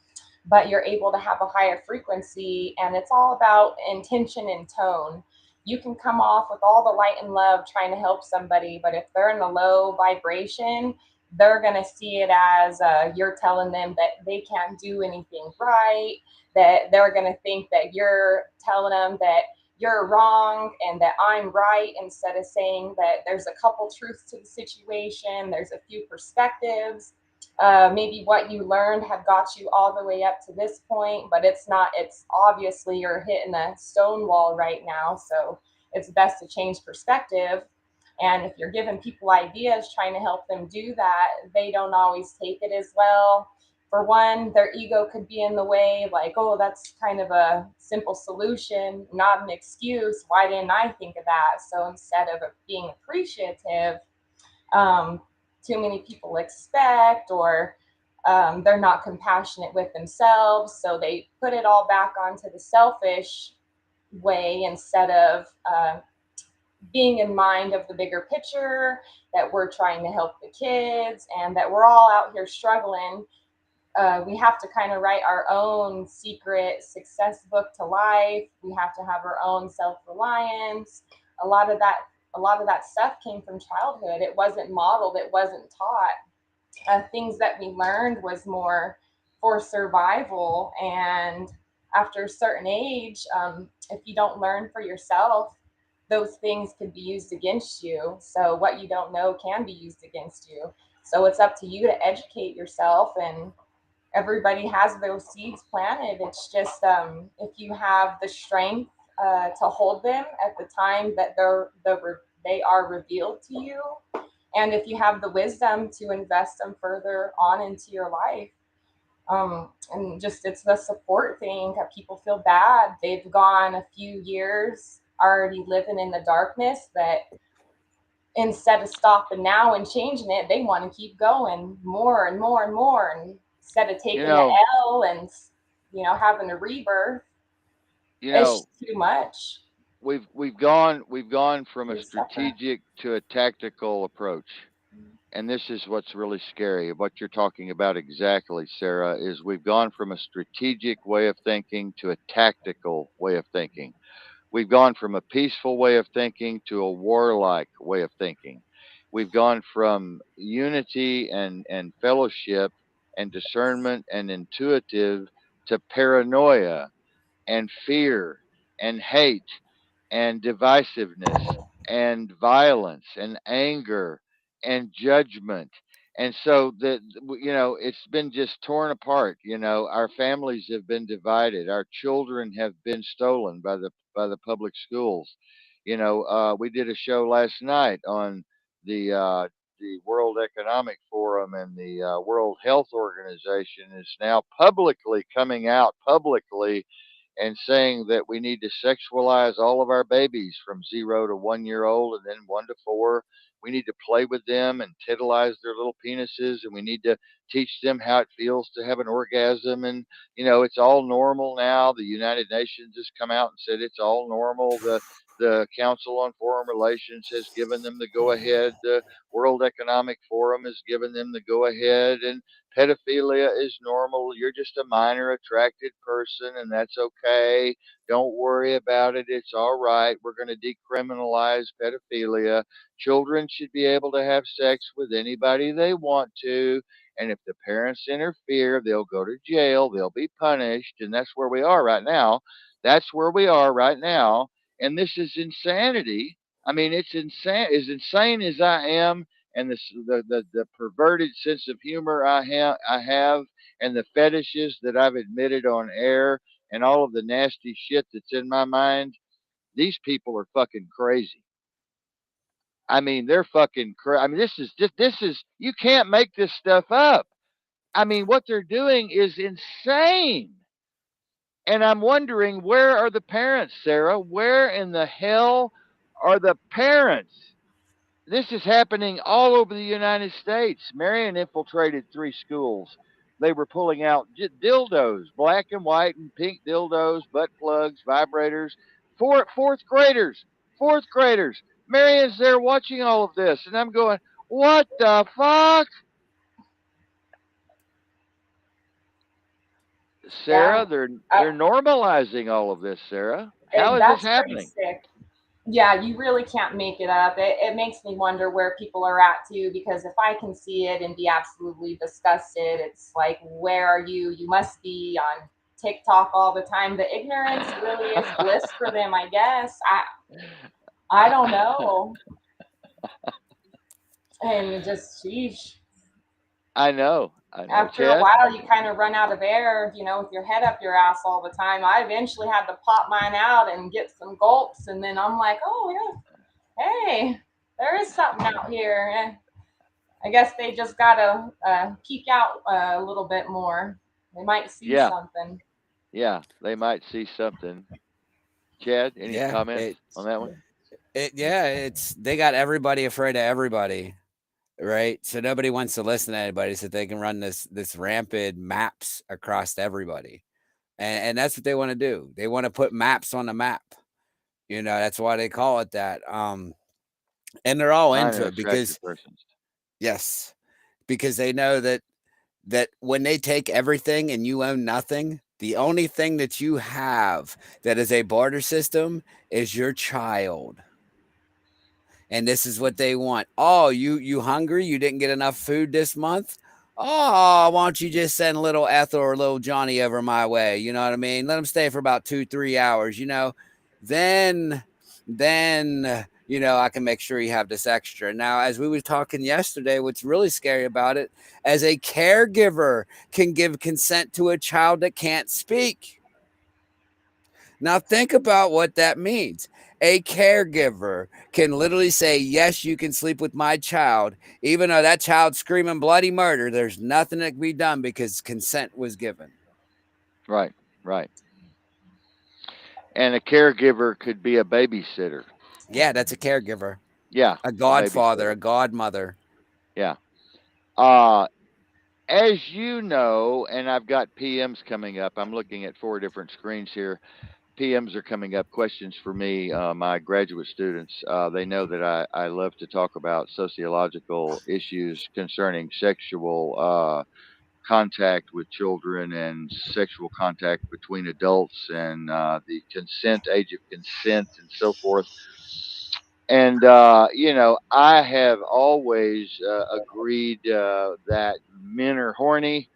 but you're able to have a higher frequency. And it's all about intention and tone. You can come off with all the light and love trying to help somebody, but if they're in a low vibration, they're going to see it as you're telling them that they can't do anything right, that they're going to think that you're telling them that you're wrong and that I'm right, instead of saying that there's a couple truths to the situation, there's a few perspectives. Maybe what you learned have got you all the way up to this point, but it's not, it's obviously you're hitting a stone wall right now. So it's best to change perspective. And if you're giving people ideas, trying to help them do that, they don't always take it as well. For one, their ego could be in the way, like, oh, that's kind of a simple solution, not an excuse. Why didn't I think of that? So instead of being appreciative, um, too many people expect, or they're not compassionate with themselves. So they put it all back onto the selfish way instead of being in mind of the bigger picture, that we're trying to help the kids and that we're all out here struggling. We have to kind of write our own secret success book to life. We have to have our own self-reliance. A lot of that, a lot of that stuff came from childhood. It wasn't modeled. It wasn't taught. Things that we learned was more for survival. And after a certain age, if you don't learn for yourself, those things could be used against you. So what you don't know can be used against you. So it's up to you to educate yourself, and everybody has those seeds planted. It's just if you have the strength to hold them at the time that they are revealed to you, and if you have the wisdom to invest them further on into your life. And just it's the support thing that people feel bad. They've gone a few years already living in the darkness, that instead of stopping now and changing it, they want to keep going more and more and more. And instead of You taking the know, L and having a rebirth, you it's know, just too much. we've gone from a You suffer. strategic to a tactical approach. And this is what's really scary. What you're talking about exactly, Sarah, is we've gone from a strategic way of thinking to a tactical way of thinking. We've gone from a peaceful way of thinking to a warlike way of thinking. We've gone from unity and fellowship and discernment and intuitive to paranoia and fear and hate and divisiveness and violence and anger and judgment. And so that it's been just torn apart. Our families have been divided. Our children have been stolen by the public schools. We did a show last night on the World Economic Forum, and the World Health Organization is now publicly coming out publicly and saying that we need to sexualize all of our babies from 0 to 1 year old and then 1 to 4. We need to play with them and titilize their little penises, and we need to teach them how it feels to have an orgasm. And it's all normal now. The United Nations has come out and said it's all normal. The Council on Foreign Relations has given them the go ahead. The World Economic Forum has given them the go ahead. And pedophilia is normal. You're just a minor attracted person, and that's okay. Don't worry about it. It's all right. We're going to decriminalize pedophilia. Children should be able to have sex with anybody they want to. And if the parents interfere, they'll go to jail. They'll be punished. And that's where we are right now. That's where we are right now. And this is insanity. I mean, it's insane. As insane as I am, and the perverted sense of humor I have, and the fetishes that I've admitted on air, and all of the nasty shit that's in my mind, these people are fucking crazy. I mean, they're fucking crazy. I mean, this is you can't make this stuff up. I mean, what they're doing is insane. And I'm wondering, where are the parents, Sarah? Where in the hell are the parents? This is happening all over the United States. Marion infiltrated 3 schools. They were pulling out dildos, black and white and pink dildos, butt plugs, vibrators. Fourth graders, fourth graders. Marion's there watching all of this, and I'm going, what the fuck? Yeah, Sarah, they're I, they're normalizing all of this, Sarah. How is this that's pretty happening? sick. Yeah, you really can't make it up. It makes me wonder where people are at too, because if I can see it and be absolutely disgusted, it's like, where are you? You must be on TikTok all the time. The ignorance really is bliss for them, I guess. I don't know. And just, sheesh. I know. After a Chad? while, you kind of run out of air, with your head up your ass all the time. I eventually had to pop mine out and get some gulps, and then I'm like, oh yeah, hey, there is something out here. I guess they just gotta peek out a little bit more. They might see Yeah, something. yeah. They might see something. Chad, any Yeah, comments on that one? it's they got everybody afraid of everybody, right? So nobody wants to listen to anybody, so they can run this rampant maps across everybody, and that's what they want to do. They want to put maps on the map. That's why they call it that. And they're all Find into an it because attractive person. yes, because they know that when they take everything and you own nothing, the only thing that you have that is a barter system is your child. And this is what they want. Oh, you hungry? You didn't get enough food this month? Oh, why don't you just send little Ethel or little Johnny over my way? You know what I mean? Let them stay for about 2-3 hours. Then I can make sure you have this extra. Now, as we were talking yesterday, what's really scary about it, as a caregiver can give consent to a child that can't speak. Now, think about what that means. A caregiver can literally say, yes, you can sleep with my child, even though that child's screaming bloody murder. There's nothing that can be done because consent was given. Right, right. And a caregiver could be a babysitter. Yeah, that's a caregiver, Yeah, a a godfather, babysitter. a godmother. Yeah. Uh, as you know, and I've got PMs coming up. I'm looking at 4 different screens here. PMs are coming up. Questions for me, my graduate students. They know that I love to talk about sociological issues concerning sexual contact with children and sexual contact between adults and the age of consent, and so forth. And I have always agreed that men are horny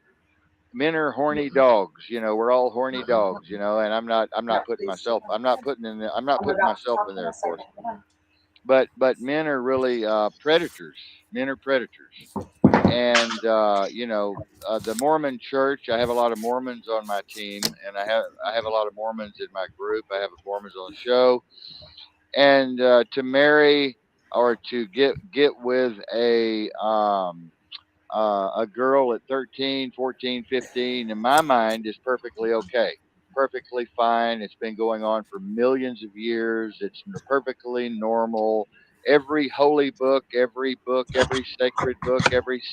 dogs. We're all horny dogs. And I'm not putting myself. I'm not I'm putting about to myself talk in in there, a of course. second. Yeah. But men are really predators. Men are predators. And the Mormon Church. I have a lot of Mormons on my team, and I have a lot of Mormons in my group. I have Mormons on the show, and to marry or to get with a girl at 13, 14, 15, in my mind, is perfectly okay. Perfectly fine. It's been going on for millions of years. It's perfectly normal. Every sacred book, every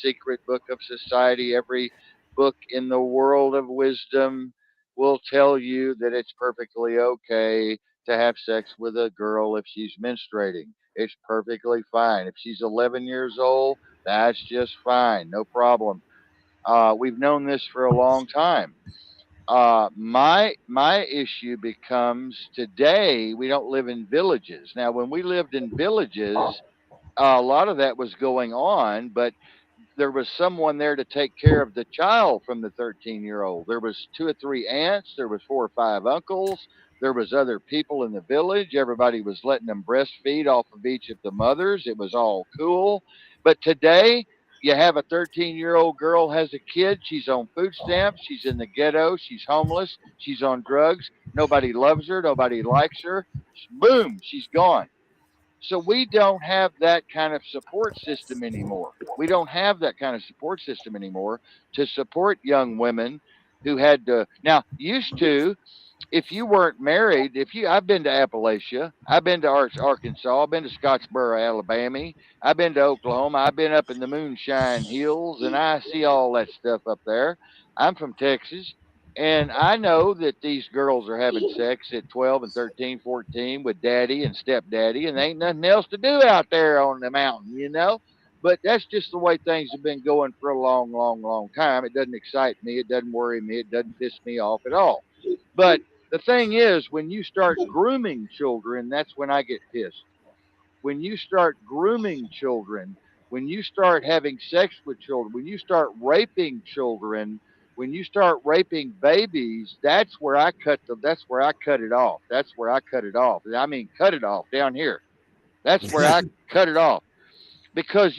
secret book of society, every book in the world of wisdom will tell you that it's perfectly okay to have sex with a girl if she's menstruating. It's perfectly fine. If she's 11 years old, that's just fine, no problem. We've known this for a long time. My issue becomes, today we don't live in villages. Now, when we lived in villages, a lot of that was going on, but there was someone there to take care of the child from the 13-year-old. There was 2 or 3 aunts. There was 4 or 5 uncles. There was other people in the village. Everybody was letting them breastfeed off of each of the mothers. It was all cool. But today, you have a 13-year-old girl has a kid. She's on food stamps. She's in the ghetto. She's homeless. She's on drugs. Nobody loves her. Nobody likes her. Boom, she's gone. So we don't have that kind of support system anymore. We don't have that kind of support system anymore to support young women who had to. Now, used to, if you weren't married, if you, I've been to Appalachia, I've been to Arkansas, I've been to Scottsboro, Alabama, I've been to Oklahoma, I've been up in the Moonshine Hills, and I see all that stuff up there. I'm from Texas, and I know that these girls are having sex at 12 and 13, 14 with daddy and stepdaddy, and there ain't nothing else to do out there on the mountain, you know? But that's just the way things have been going for a long, long, long time. It doesn't excite me. It doesn't worry me. It doesn't piss me off at all. But the thing is, when you start grooming children, that's when I get pissed. When you start grooming children, when you start having sex with children, when you start raping children, when you start raping babies, that's where I cut it off. That's where I cut it off. I mean cut it off down here. That's where I cut it off. Because,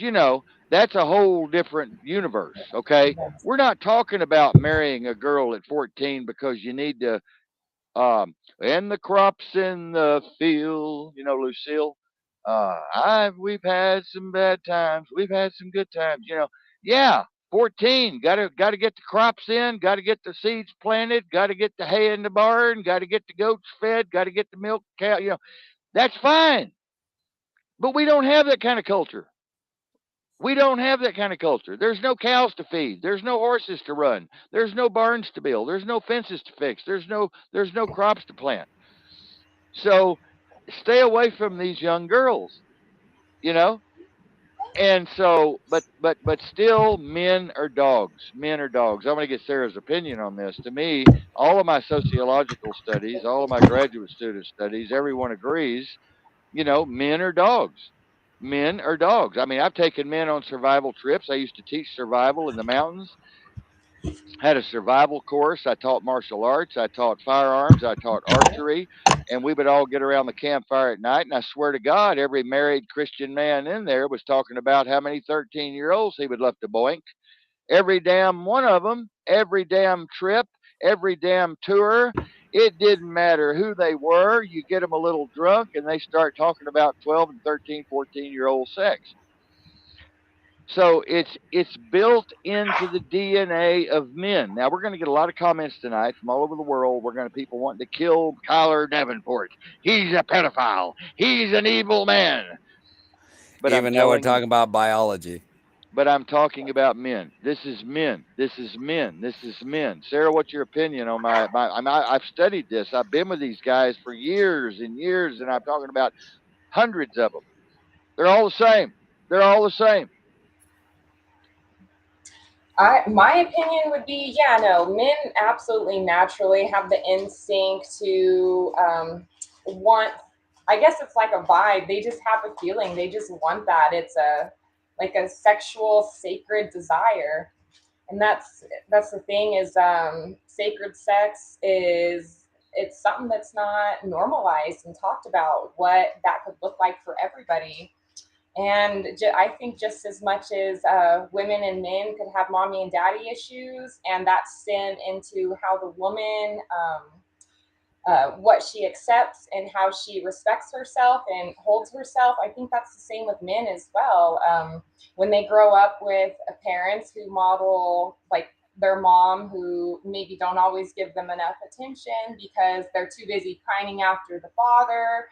that's a whole different universe, okay? We're not talking about marrying a girl at 14 because you need to and the crops in the field, Lucille. We've had some bad times. We've had some good times. Yeah, 14. Gotta get the crops in. Gotta get the seeds planted. Gotta get the hay in the barn. Gotta get the goats fed. Gotta get the milk cow. That's fine. But we don't have that kind of culture. We don't have that kind of culture. There's no cows to feed. There's no horses to run. There's no barns to build. There's no fences to fix. There's no crops to plant. So stay away from these young girls, you know? And so, but still, men are dogs. Men are dogs. I'm going to get Sarah's opinion on this. To me, all of my sociological studies, all of my graduate student studies, everyone agrees. Men are dogs. Men are dogs. I mean, I've taken men on survival trips. I used to teach survival in the mountains. Had a survival course. I taught martial arts. I taught firearms. I taught archery. And we would all get around the campfire at night. And I swear to God, every married Christian man in there was talking about how many 13-year-olds he would love to boink. Every damn one of them, every damn trip, every damn tour. It didn't matter who they were. You get them a little drunk and they start talking about 12 and 13, 14-year-old sex. So it's built into the DNA of men. Now we're going to get a lot of comments tonight from all over the world. We're going to people wanting to kill Kiler Davenport. He's a pedophile. He's an evil man. But I'm Even though we're telling you, talking about biology. but I'm talking about men. This is men. This is men. This is men. Sarah, what's your opinion on I've studied this. I've been with these guys for years and years, and I'm talking about hundreds of them. They're all the same. They're all the same. My opinion would be, yeah, no, men absolutely naturally have the instinct to want. I guess it's like a vibe. They just have a feeling. They just want that. It's like a sexual sacred desire, and that's the thing is sacred sex is it's something that's not normalized and talked about. What that could look like for everybody. And I think just as much as women and men could have mommy and daddy issues, and that stem into how the woman, what she accepts and how she respects herself and holds herself, I think that's the same with men as well. When they grow up with parents who model like their mom, who maybe don't always give them enough attention because they're too busy pining after the father,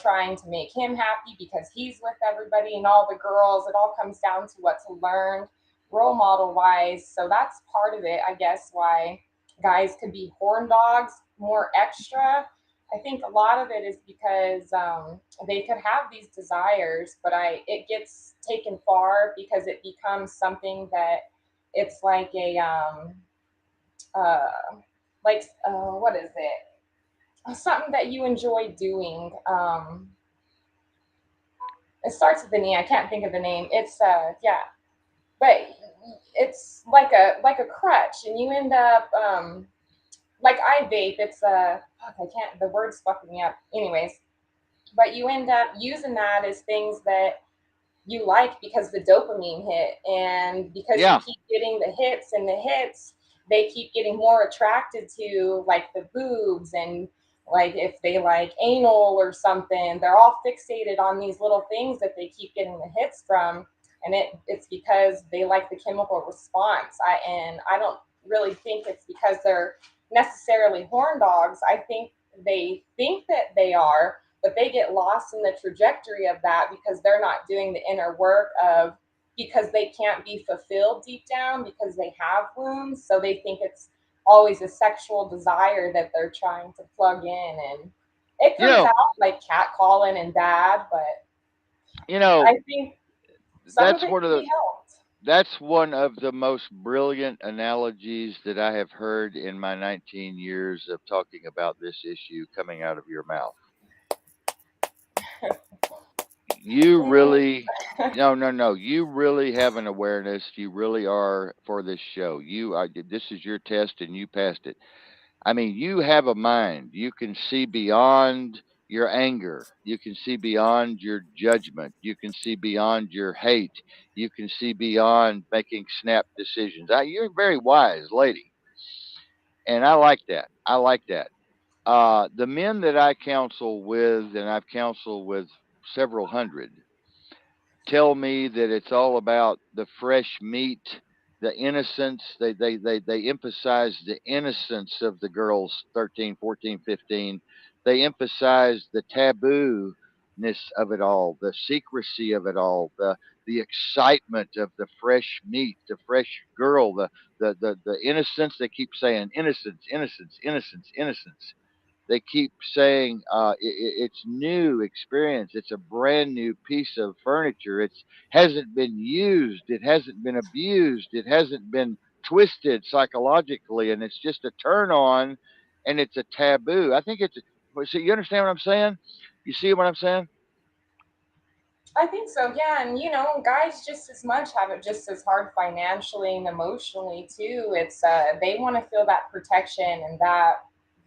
trying to make him happy because he's with everybody and all the girls. It all comes down to what's learned role model wise. So that's part of it, I guess, why guys could be horn dogs, more extra. I think a lot of it is because they could have these desires, but it gets taken far because it becomes something that it's like a what is it? Something that you enjoy doing. It starts with the knee. I can't think of the name. It's yeah, but it's like a crutch, and you end up like I vape. It's fuck, I can't. The word's fucking me up. Anyways, but you end up using that as things that you like because the dopamine hit, and because you Yeah. keep getting the hits and the hits, they keep getting more attracted to like the boobs, and like if they like anal or something, they're all fixated on these little things that they keep getting the hits from. And it's because they like the chemical response. I don't really think it's because they're necessarily horn dogs. I think that they are, but they get lost in the trajectory of that because they're not doing the inner work of, because they can't be fulfilled deep down because they have wounds. So they think it's always a sexual desire that they're trying to plug in, and it You comes know, out like catcalling and bad, but you know, I think some of that's it one of can the be helped. that's one of the most brilliant analogies that I have heard in my 19 years of talking about this issue coming out of your mouth. You really, no, no, no. You really have an awareness. You really are for this show. This is your test and you passed it. I mean, you have a mind. You can see beyond your anger. You can see beyond your judgment. You can see beyond your hate. You can see beyond making snap decisions. You're a very wise lady, and I like that. I like that. The men that I counsel with, and I've counseled with several hundred, tell me that it's all about the fresh meat, the innocence. They emphasize the innocence of the girls 13, 14, 15. They emphasize the taboo-ness of it all, the secrecy of it all, the excitement of the fresh meat, the fresh girl, the innocence. They keep saying innocence, innocence, innocence, innocence. They keep saying it's new experience. It's a brand new piece of furniture. It hasn't been used. It hasn't been abused. It hasn't been twisted psychologically, and it's just a turn on, and it's a taboo. I think it's. So you understand what I'm saying? You see what I'm saying? I think so, yeah. And guys just as much have it just as hard financially and emotionally too. It's they want to feel that protection and that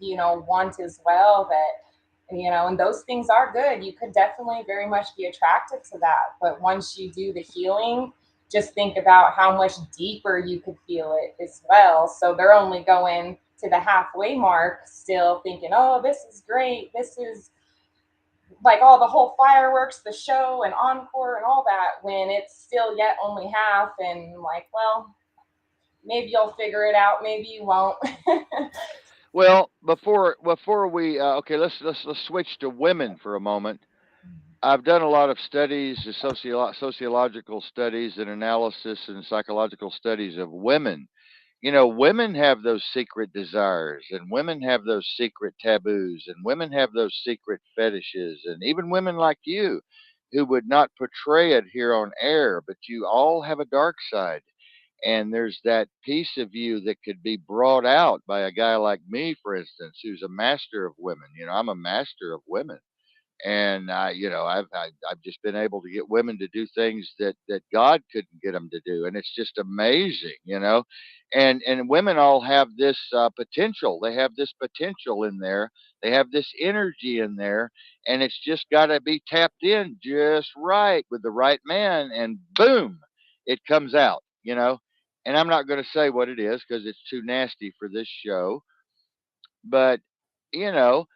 want as well, that and those things are good. You could definitely very much be attracted to that. But once you do the healing, just think about how much deeper you could feel it as well. So they're only going to the halfway mark, still thinking, oh, this is great. This is like all the whole fireworks, the show and encore and all that, when it's still yet only half, and like, well, maybe you'll figure it out, maybe you won't. Well, before we okay, let's switch to women for a moment. I've done a lot of studies, sociological studies, and analysis and psychological studies of women. Women have those secret desires, and women have those secret taboos, and women have those secret fetishes, and even women like you who would not portray it here on air, but you all have a dark side. And there's that piece of you that could be brought out by a guy like me, for instance, who's a master of women. I'm a master of women, and I've just been able to get women to do things that God couldn't get them to do, and it's just amazing. And women all have this potential. They have this potential in there. They have this energy in there, and it's just got to be tapped in just right with the right man, and boom, it comes out. And I'm not going to say what it is because it's too nasty for this show, but you know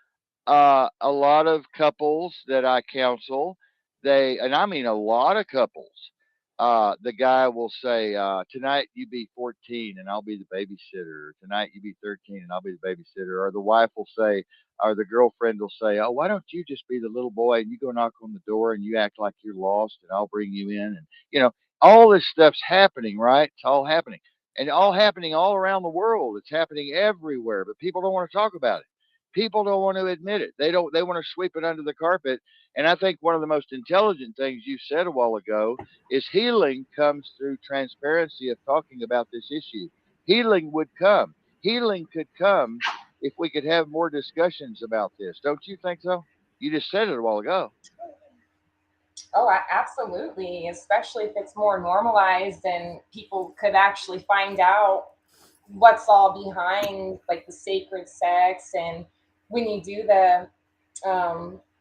a lot of couples that I counsel, and I mean a lot of couples, the guy will say, tonight you be 14 and I'll be the babysitter. Or, tonight you be 13 and I'll be the babysitter. Or the wife will say, or the girlfriend will say, oh, why don't you just be the little boy and you go knock on the door and you act like you're lost and I'll bring you in. And, all this stuff's happening, right? It's all happening. And all happening all around the world. It's happening everywhere, but people don't want to talk about it. People don't want to admit it. They want to sweep it under the carpet. And I think one of the most intelligent things you said a while ago is healing comes through transparency of talking about this issue. Healing would come. Healing could come if we could have more discussions about this. Don't you think so? You just said it a while ago. Oh, absolutely, especially if it's more normalized and people could actually find out what's all behind like the sacred sex. And when you do the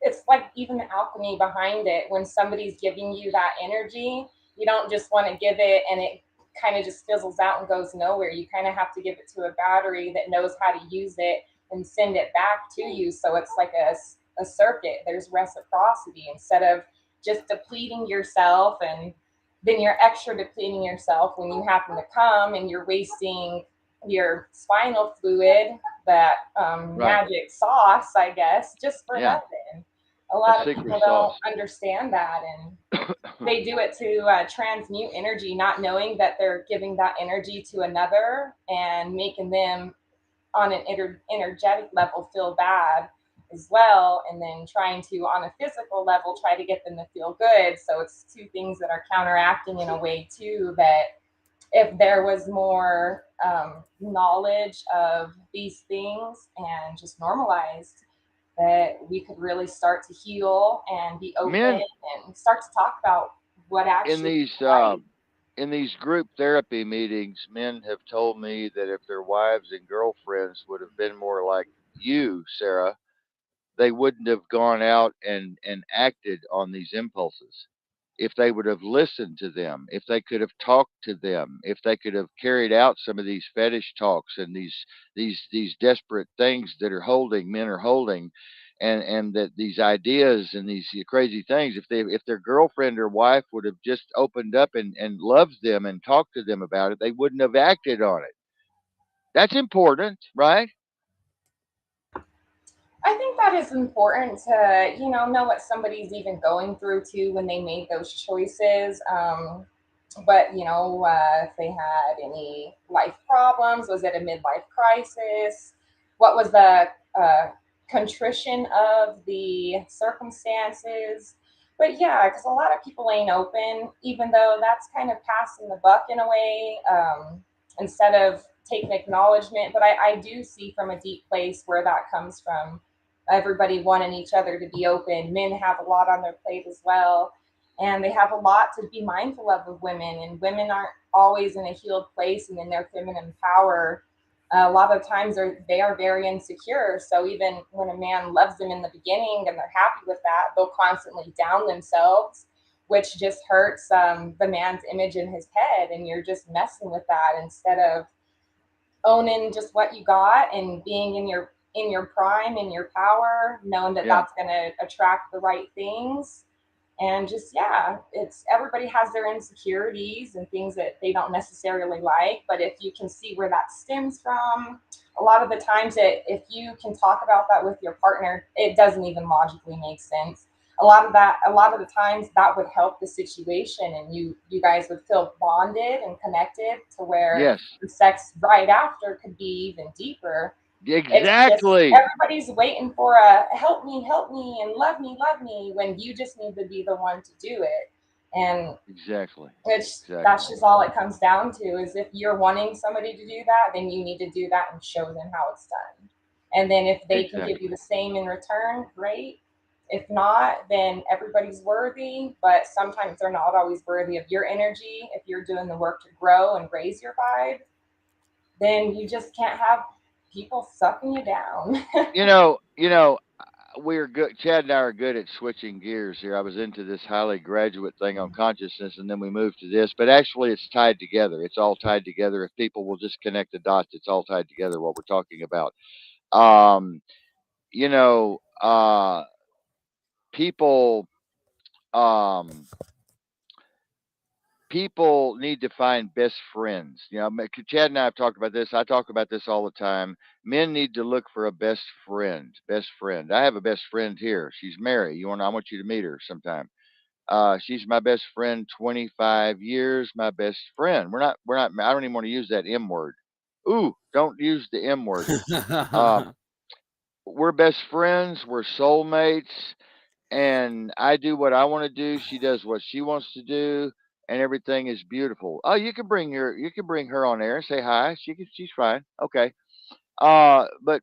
it's like even the alchemy behind it. When somebody's giving you that energy, you don't just want to give it and it kind of just fizzles out and goes nowhere. You kind of have to give it to a battery that knows how to use it and send it back to you. So it's like a circuit. There's reciprocity instead of just depleting yourself, and then you're extra depleting yourself when you happen to come and you're wasting your spinal fluid, that Right. magic sauce, I guess, just for Yeah. nothing. A The lot of secret people don't sauce. understand that, and they do it to transmute energy, not knowing that they're giving that energy to another and making them on an energetic level feel bad as well, and then trying to on a physical level try to get them to feel good. So it's two things that are counteracting in a way too, that if there was more knowledge of these things and just normalized, that we could really start to heal and be open Men and start to talk about what in actually is these right. group therapy meetings, men have told me that if their wives and girlfriends would have been more like you, Sarah, they wouldn't have gone out and acted on these impulses. If they would have listened to them, if they could have talked to them, if they could have carried out some of these fetish talks and these desperate things that are holding men are holding, and that these ideas and these crazy things, if their girlfriend or wife would have just opened up and loved them and talked to them about it, they wouldn't have acted on it. That's important, right? I think that is important to, know what somebody's even going through too when they made those choices. But if they had any life problems, was it a midlife crisis? What was the uh, contrition of the circumstances? But yeah, because a lot of people ain't open, even though that's kind of passing the buck in a way, instead of taking acknowledgement. But I do see from a deep place where that comes from, everybody wanting each other to be open. Men have a lot on their plate as well, and they have a lot to be mindful of women. And women aren't always in a healed place and in their feminine power. A lot of times they are very insecure. So even when a man loves them in the beginning and they're happy with that, they'll constantly down themselves, which just hurts the man's image in his head. And you're just messing with that instead of owning just what you got and being in your prime, in your power, knowing that Yeah. that's going to attract the right things. And just, yeah, it's everybody has their insecurities and things that they don't necessarily like, but if you can see where that stems from, a lot of the times that if you can talk about that with your partner, it doesn't even logically make sense. A lot of the times that would help the situation, and you guys would feel bonded and connected to where Yes. the sex right after could be even deeper. It's just Exactly. everybody's waiting for a help me, and love me when you just need to be the one to do it. And Exactly. that's Exactly. just all it comes down to, is if you're wanting somebody to do that, then you need to do that and show them how it's done. And then if they can give you Exactly. the same in return, great. If not, then everybody's worthy, but sometimes they're not always worthy of your energy. If you're doing the work to grow and raise your vibe, then you just can't have people sucking you down. We're good. Chad and I are good at switching gears here. I was into this highly graduate thing on consciousness, and then we moved to this. But actually, it's tied together. It's all tied together. If people will just connect the dots, it's all tied together. What we're talking about. Um, you know, people. Um, People need to find best friends. Chad and I have talked about this. I talk about this all the time. Men need to look for a best friend. Best friend. I have a best friend here. She's Mary. I want you to meet her sometime. She's my best friend. 25 years. My best friend. We're not. I don't even want to use that M word. Ooh, don't use the M word. Um, we're best friends. We're soulmates, and I do what I want to do. She does what she wants to do, and everything is beautiful. Oh, you can bring her on air and say hi. She's fine. Okay. But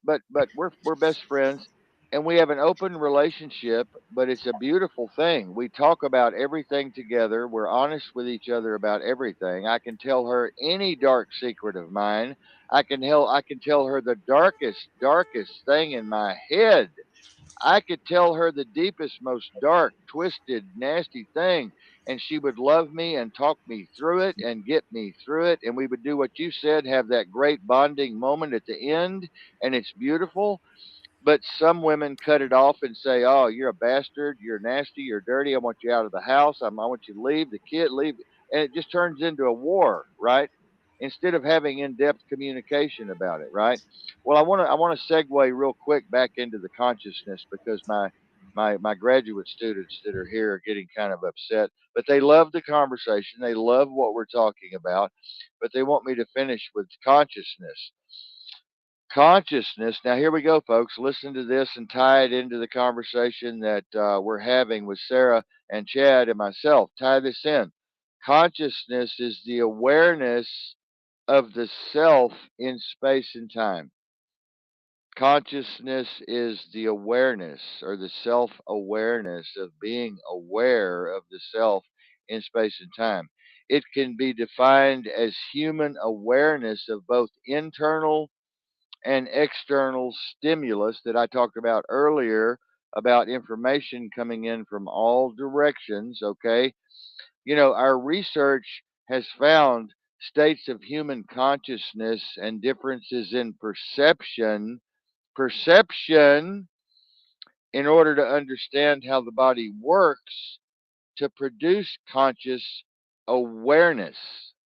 we're best friends, and we have an open relationship. But it's a beautiful thing. We talk about everything together. We're honest with each other about everything. I can tell her any dark secret of mine. I can tell her the darkest thing in my head. I could tell her the deepest, most dark, twisted, nasty thing, and she would love me and talk me through it and get me through it. And we would do what you said, have that great bonding moment at the end, and it's beautiful. But some women cut it off and say, "Oh, you're a bastard. You're nasty. You're dirty. I want you out of the house. I want you to leave. The kid leave." And it just turns into a war, right? Instead of having in-depth communication about it, right? Well, I want to segue real quick back into the consciousness because my graduate students that are here are getting kind of upset, but they love the conversation. They love what we're talking about, but they want me to finish with consciousness. Consciousness. Now, here we go, folks. Listen to this and tie it into the conversation that we're having with Sarah and Chad and myself. Tie this in. Consciousness is the awareness of the self in space and time. Consciousness is the awareness or the self awareness of being aware of the self in space and time. It can be defined as human awareness of both internal and external stimulus that I talked about earlier about information coming in from all directions. Okay. Our research has found states of human consciousness and differences in perception in order to understand how the body works to produce conscious awareness.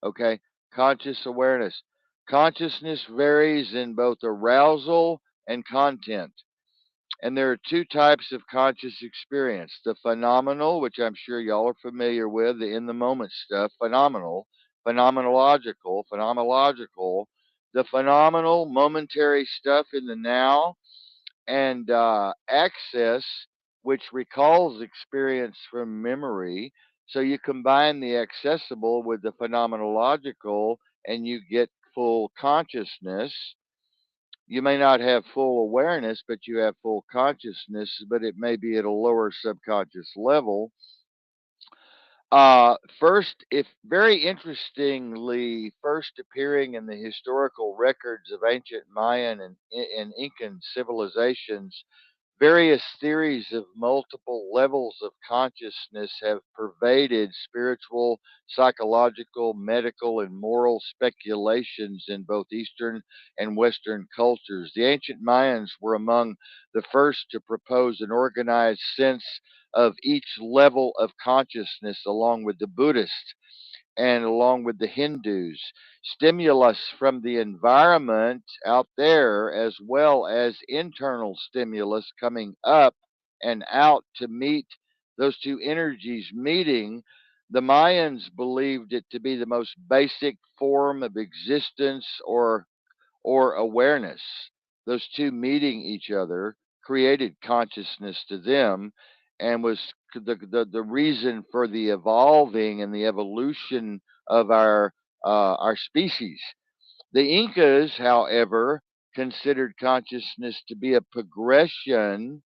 Okay, conscious awareness. Consciousness varies in both arousal and content. And there are two types of conscious experience: the phenomenal, which I'm sure y'all are familiar with, the in the moment stuff, phenomenal, phenomenological, the phenomenal, momentary stuff in the now, and access, which recalls experience from memory. So you combine the accessible with the phenomenological, and you get full consciousness. You may not have full awareness, but you have full consciousness, but it may be at a lower subconscious level. First, if very interestingly, first appearing in the historical records of ancient Mayan and Incan civilizations, various theories of multiple levels of consciousness have pervaded spiritual, psychological, medical, and moral speculations in both Eastern and Western cultures. The ancient Mayans were among the first to propose an organized sense of each level of consciousness, along with the Buddhists and along with the Hindus. Stimulus from the environment out there, as well as internal stimulus coming up and out to meet those two energies meeting. The Mayans believed it to be the most basic form of existence or awareness. Those two meeting each other created consciousness to them and was the reason for the evolving and the evolution of our species. The Incas, however, considered consciousness to be a progression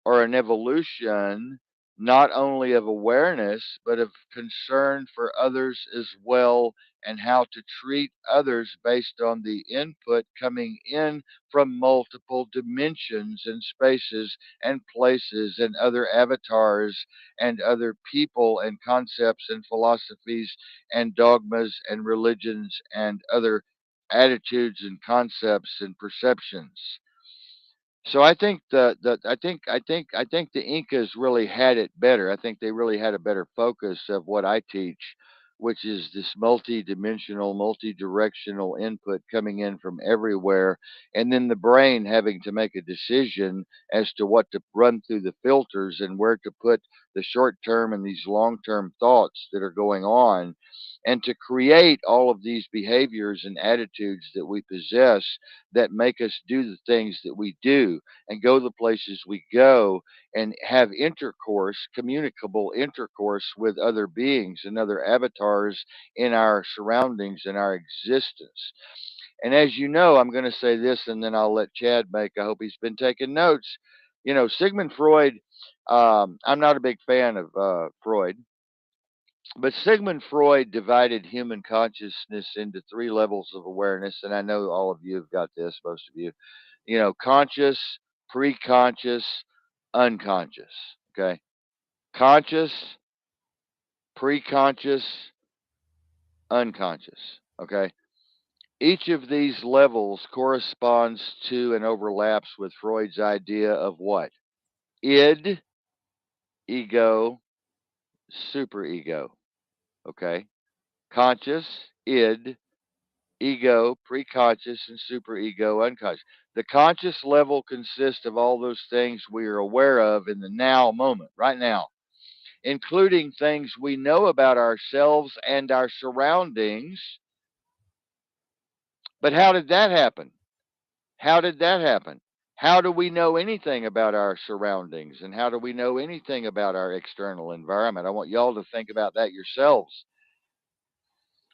or an evolution not only of awareness but of concern for others as well, and how to treat others based on the input coming in from multiple dimensions and spaces and places and other avatars and other people and concepts and philosophies and dogmas and religions and other attitudes and concepts and perceptions. So I think I think the Incas really had it better. I think they really had a better focus of what I teach, which is this multi-dimensional, multi-directional input coming in from everywhere, and then the brain having to make a decision as to what to run through the filters and where to put the short-term and these long-term thoughts that are going on, and to create all of these behaviors and attitudes that we possess that make us do the things that we do and go the places we go and have intercourse, communicable intercourse with other beings and other avatars in our surroundings and our existence. And as you know, I'm going to say this and then I'll let Chad make, I hope he's been taking notes. Sigmund Freud, I'm not a big fan of Freud, but Sigmund Freud divided human consciousness into three levels of awareness. And I know all of you have got this, most of you. Conscious, pre-conscious, unconscious. Okay. Conscious, preconscious, unconscious. Okay. Each of these levels corresponds to and overlaps with Freud's idea of what? Id, ego, superego. Okay. Conscious, id, ego, preconscious, and superego, unconscious. The conscious level consists of all those things we are aware of in the now moment, right now, including things we know about ourselves and our surroundings. But how did that happen? How did that happen? How do we know anything about our surroundings? And how do we know anything about our external environment? I want y'all to think about that yourselves.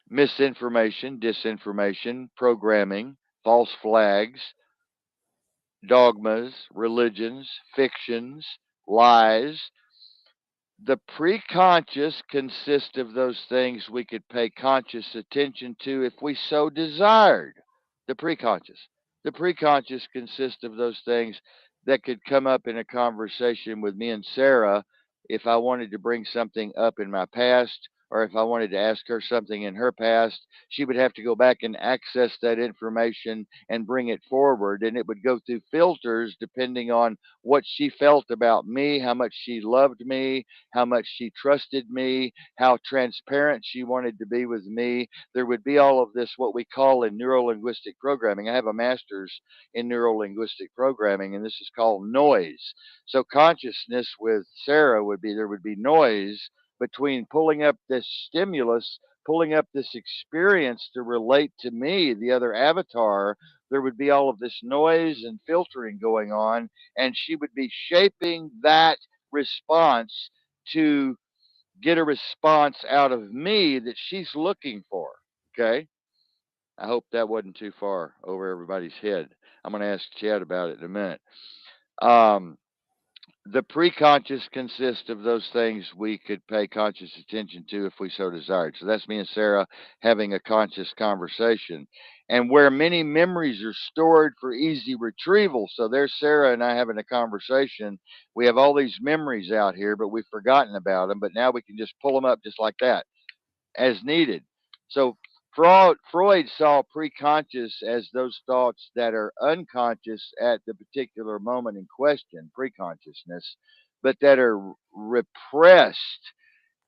Misinformation, disinformation, programming, false flags, dogmas, religions, fictions, lies. The preconscious consists of those things we could pay conscious attention to if we so desired. The preconscious. The preconscious consists of those things that could come up in a conversation with me and Sarah if I wanted to bring something up in my past or if I wanted to ask her something in her past. She would have to go back and access that information and bring it forward, and it would go through filters depending on what she felt about me, how much she loved me, how much she trusted me, how transparent she wanted to be with me. There would be all of this, what we call in neurolinguistic programming. I have a master's in neurolinguistic programming, and this is called noise. So, consciousness with Sarah would be there would be noise between pulling up this stimulus, pulling up this experience to relate to me, the other avatar. There would be all of this noise and filtering going on, and she would be shaping that response to get a response out of me that she's looking for. Okay. I hope that wasn't too far over everybody's head. I'm going to ask Chad about it in a minute. Um, the preconscious consists of those things we could pay conscious attention to if we so desired. So that's me and Sarah having a conscious conversation. And where many memories are stored for easy retrieval. So there's Sarah and I having a conversation. We have all these memories out here, but we've forgotten about them. But now we can just pull them up just like that as needed. So Freud saw preconscious as those thoughts that are unconscious at the particular moment in question, preconsciousness, but that are repressed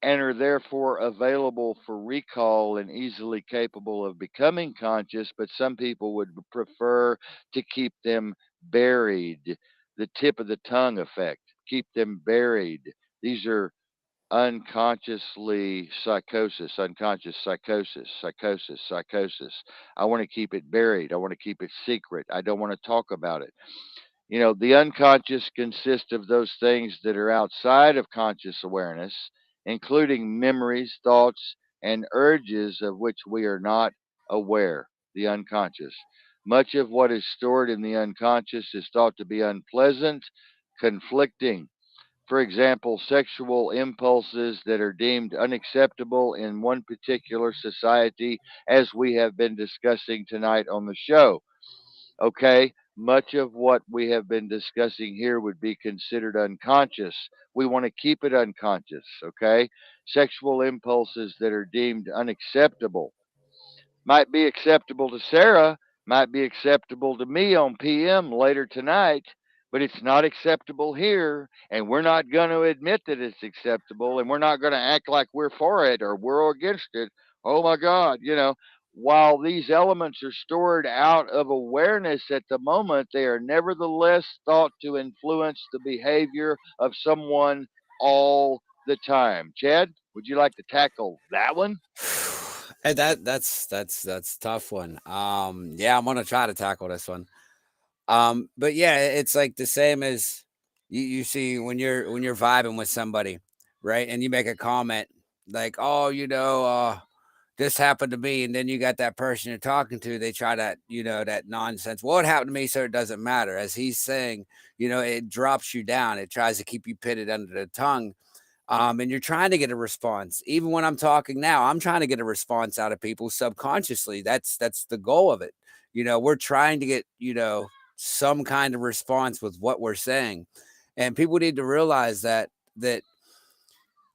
and are therefore available for recall and easily capable of becoming conscious, but some people would prefer to keep them buried. The tip of the tongue effect, keep them buried. These are unconsciously unconscious psychosis. I want to keep it buried. I want to keep it secret. I don't want to talk about it. You know, the unconscious consists of those things that are outside of conscious awareness, including memories, thoughts, and urges of which we are not aware, the unconscious. Much of what is stored in the unconscious is thought to be unpleasant, conflicting. For example, sexual impulses that are deemed unacceptable in one particular society, as we have been discussing tonight on the show. Okay, much of what we have been discussing here would be considered unconscious. We want to keep it unconscious, okay? Sexual impulses that are deemed unacceptable might be acceptable to Sarah, might be acceptable to me on PM later tonight, but it's not acceptable here, and we're not going to admit that it's acceptable, and we're not going to act like we're for it or we're against it. Oh my God, you know, while these elements are stored out of awareness at the moment, they are nevertheless thought to influence the behavior of someone all the time. Chad, would you like to tackle that one? Hey, that's a tough one. Yeah, I'm gonna try to tackle this one. But yeah, it's like the same as you see when you're vibing with somebody, right? And you make a comment like, "Oh, this happened to me," and then you got that person you're talking to. They try that, that nonsense. Well, it happened to me, so it doesn't matter. As he's saying, it drops you down. It tries to keep you pitted under the tongue. And you're trying to get a response. Even when I'm talking now, I'm trying to get a response out of people subconsciously. That's the goal of it. We're trying to get, some kind of response with what we're saying. And people need to realize that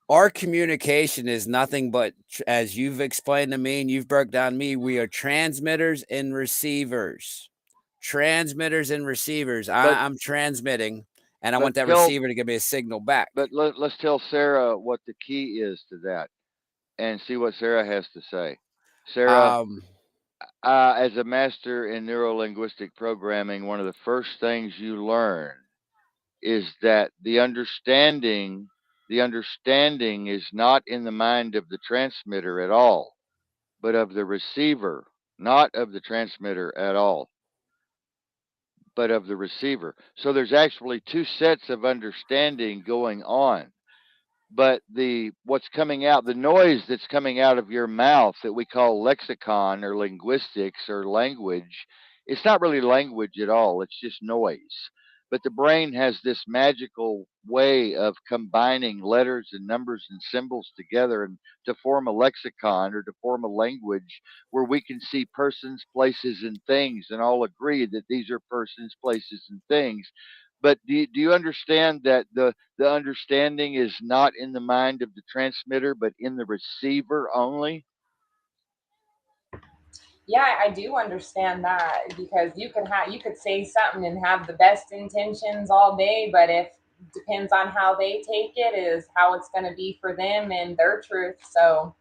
our communication is nothing but, as you've explained to me and you've broke down to me, we are transmitters and receivers. Transmitters and receivers. But I'm transmitting, and I but want that tell receiver to give me a signal back. but let's tell Sarah what the key is to that, and see what Sarah has to say. Sarah, Um, as a master in neurolinguistic programming, one of the first things you learn is that the understanding is not in the mind of the transmitter at all, but of the receiver, not of the transmitter at all, but of the receiver. So there's actually two sets of understanding going on. But the what's coming out, the noise that's coming out of your mouth that we call lexicon or linguistics or language, it's not really language at all. It's just noise. But the brain has this magical way of combining letters and numbers and symbols together and to form a lexicon or to form a language where we can see persons, places, and things and all agree that these are persons, places, and things. But do you understand that the understanding is not in the mind of the transmitter, but in the receiver only? Yeah, I do understand that, because you could say something and have the best intentions all day, but if depends on how they take it is how it's going to be for them and their truth. So,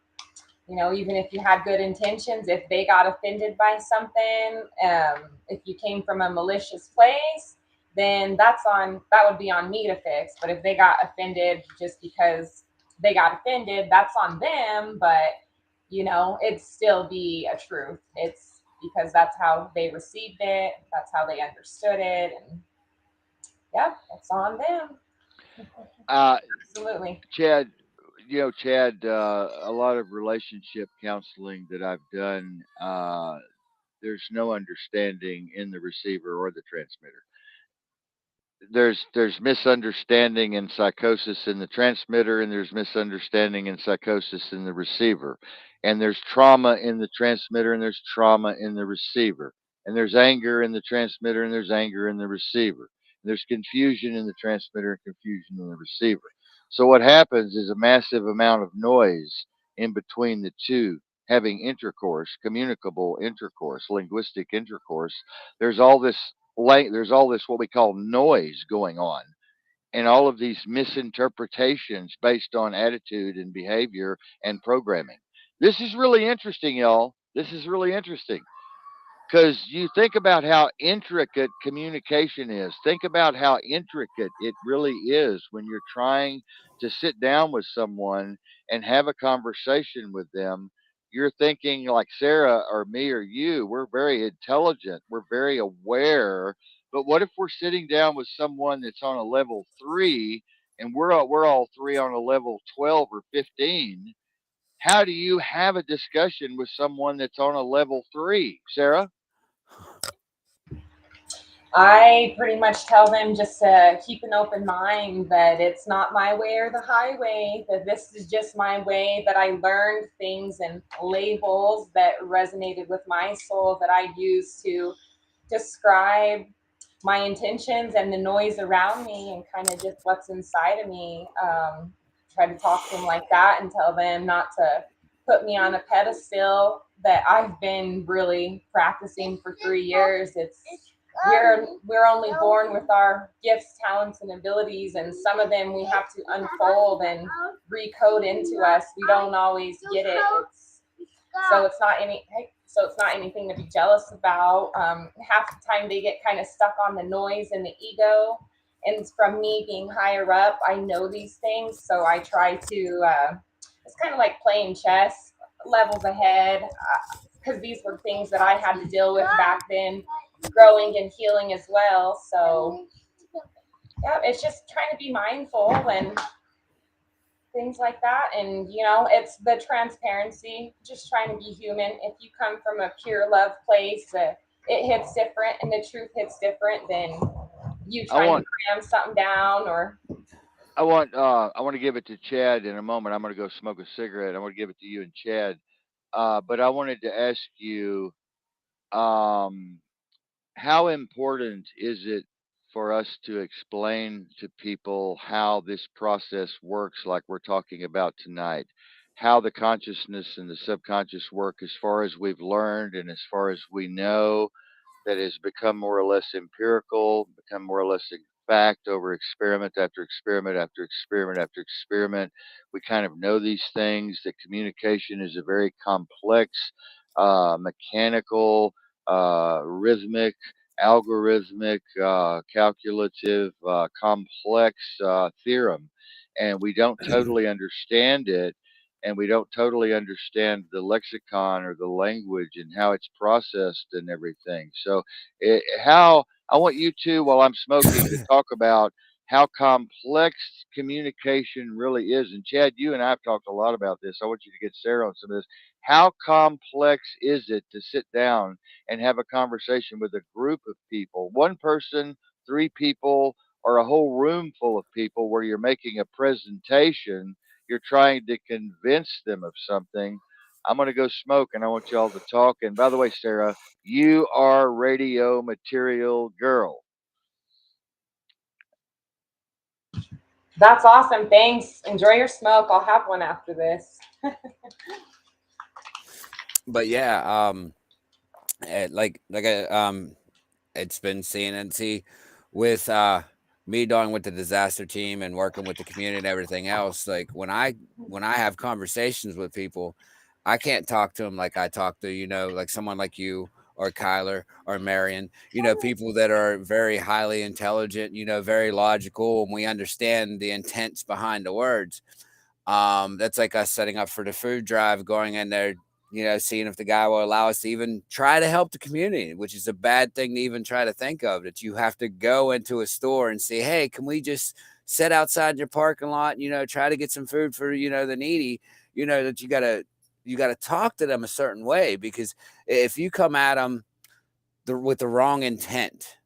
even if you had good intentions, if they got offended by something, if you came from a malicious place, then that would be on me to fix. But if they got offended just because they got offended, that's on them. But it'd still be a truth. It's because that's how they received it, that's how they understood it, and yeah, it's on them. Uh, Absolutely. Chad, Chad, a lot of relationship counseling that I've done, there's no understanding in the receiver or the transmitter. There's misunderstanding and psychosis in the transmitter, and there's misunderstanding and psychosis in the receiver, and there's trauma in the transmitter, and there's trauma in the receiver, and there's anger in the transmitter, and there's anger in the receiver, and there's confusion in the transmitter and confusion in the receiver. So what happens is a massive amount of noise in between the two having intercourse, communicable intercourse, linguistic intercourse. There's all this what we call noise going on, and all of these misinterpretations based on attitude and behavior and programming. This is really interesting, y'all. This is really interesting because you think about how intricate communication is. Think about how intricate it really is when you're trying to sit down with someone and have a conversation with them. You're thinking like Sarah or me or you, we're very intelligent, we're very aware. But what if we're sitting down with someone that's on a level 3 and we're all three on a level 12 or 15? How do you have a discussion with someone that's on a level 3, Sarah? I pretty much tell them just to keep an open mind, that it's not my way or the highway, that this is just my way, that I learned things and labels that resonated with my soul that I use to describe my intentions and the noise around me and kind of just what's inside of me. Try to talk to them like that and tell them not to put me on a pedestal that I've been really practicing for 3 years. We're only born with our gifts, talents, and abilities, and some of them we have to unfold and recode into us. We don't always get it. So it's not anything to be jealous about. Half the time they get kind of stuck on the noise and the ego, and from me being higher up, I know these things, so I try to. It's kind of like playing chess, levels ahead, because these were things that I had to deal with back then, growing and healing as well. So yeah, it's just trying to be mindful and things like that. And it's the transparency, just trying to be human. If you come from a pure love place, it hits different and the truth hits different than you I trying to want cram something down. Or I want to give it to Chad in a moment. I'm going to go smoke a cigarette. I want to give it to you and Chad. But I wanted to ask you, um, how important is it for us to explain to people how this process works, like we're talking about tonight, how the consciousness and the subconscious work as far as we've learned and as far as we know, that has become more or less empirical, become more or less a fact over experiment after experiment after experiment after experiment. We kind of know these things, that communication is a very complex, mechanical, rhythmic, algorithmic, calculative, complex theorem. And we don't totally understand it, and we don't totally understand the lexicon or the language and how it's processed and everything. So, how I want you to, while I'm smoking, to talk about how complex communication really is. And Chad, you and I have talked a lot about this. I want you to get Sarah on some of this. How complex is it to sit down and have a conversation with a group of people, one person, three people, or a whole room full of people, where you're making a presentation, you're trying to convince them of something? I'm going to go smoke, and I want y'all to talk. And by the way, Sarah, you are radio material girl. That's awesome. Thanks. Enjoy your smoke. I'll have one after this. But yeah, it's been CNNC with me doing with the disaster team and working with the community and everything else. Like when I have conversations with people, I can't talk to them like I talk to, like someone like you or Kiler or Marion, people that are very highly intelligent, very logical, and we understand the intents behind the words. That's like us setting up for the food drive, going in there, seeing if the guy will allow us to even try to help the community, which is a bad thing to even try to think of, that you have to go into a store and say, hey, can we just sit outside your parking lot, try to get some food for, the needy, that you gotta talk to them a certain way, because if you come at them with the wrong intent,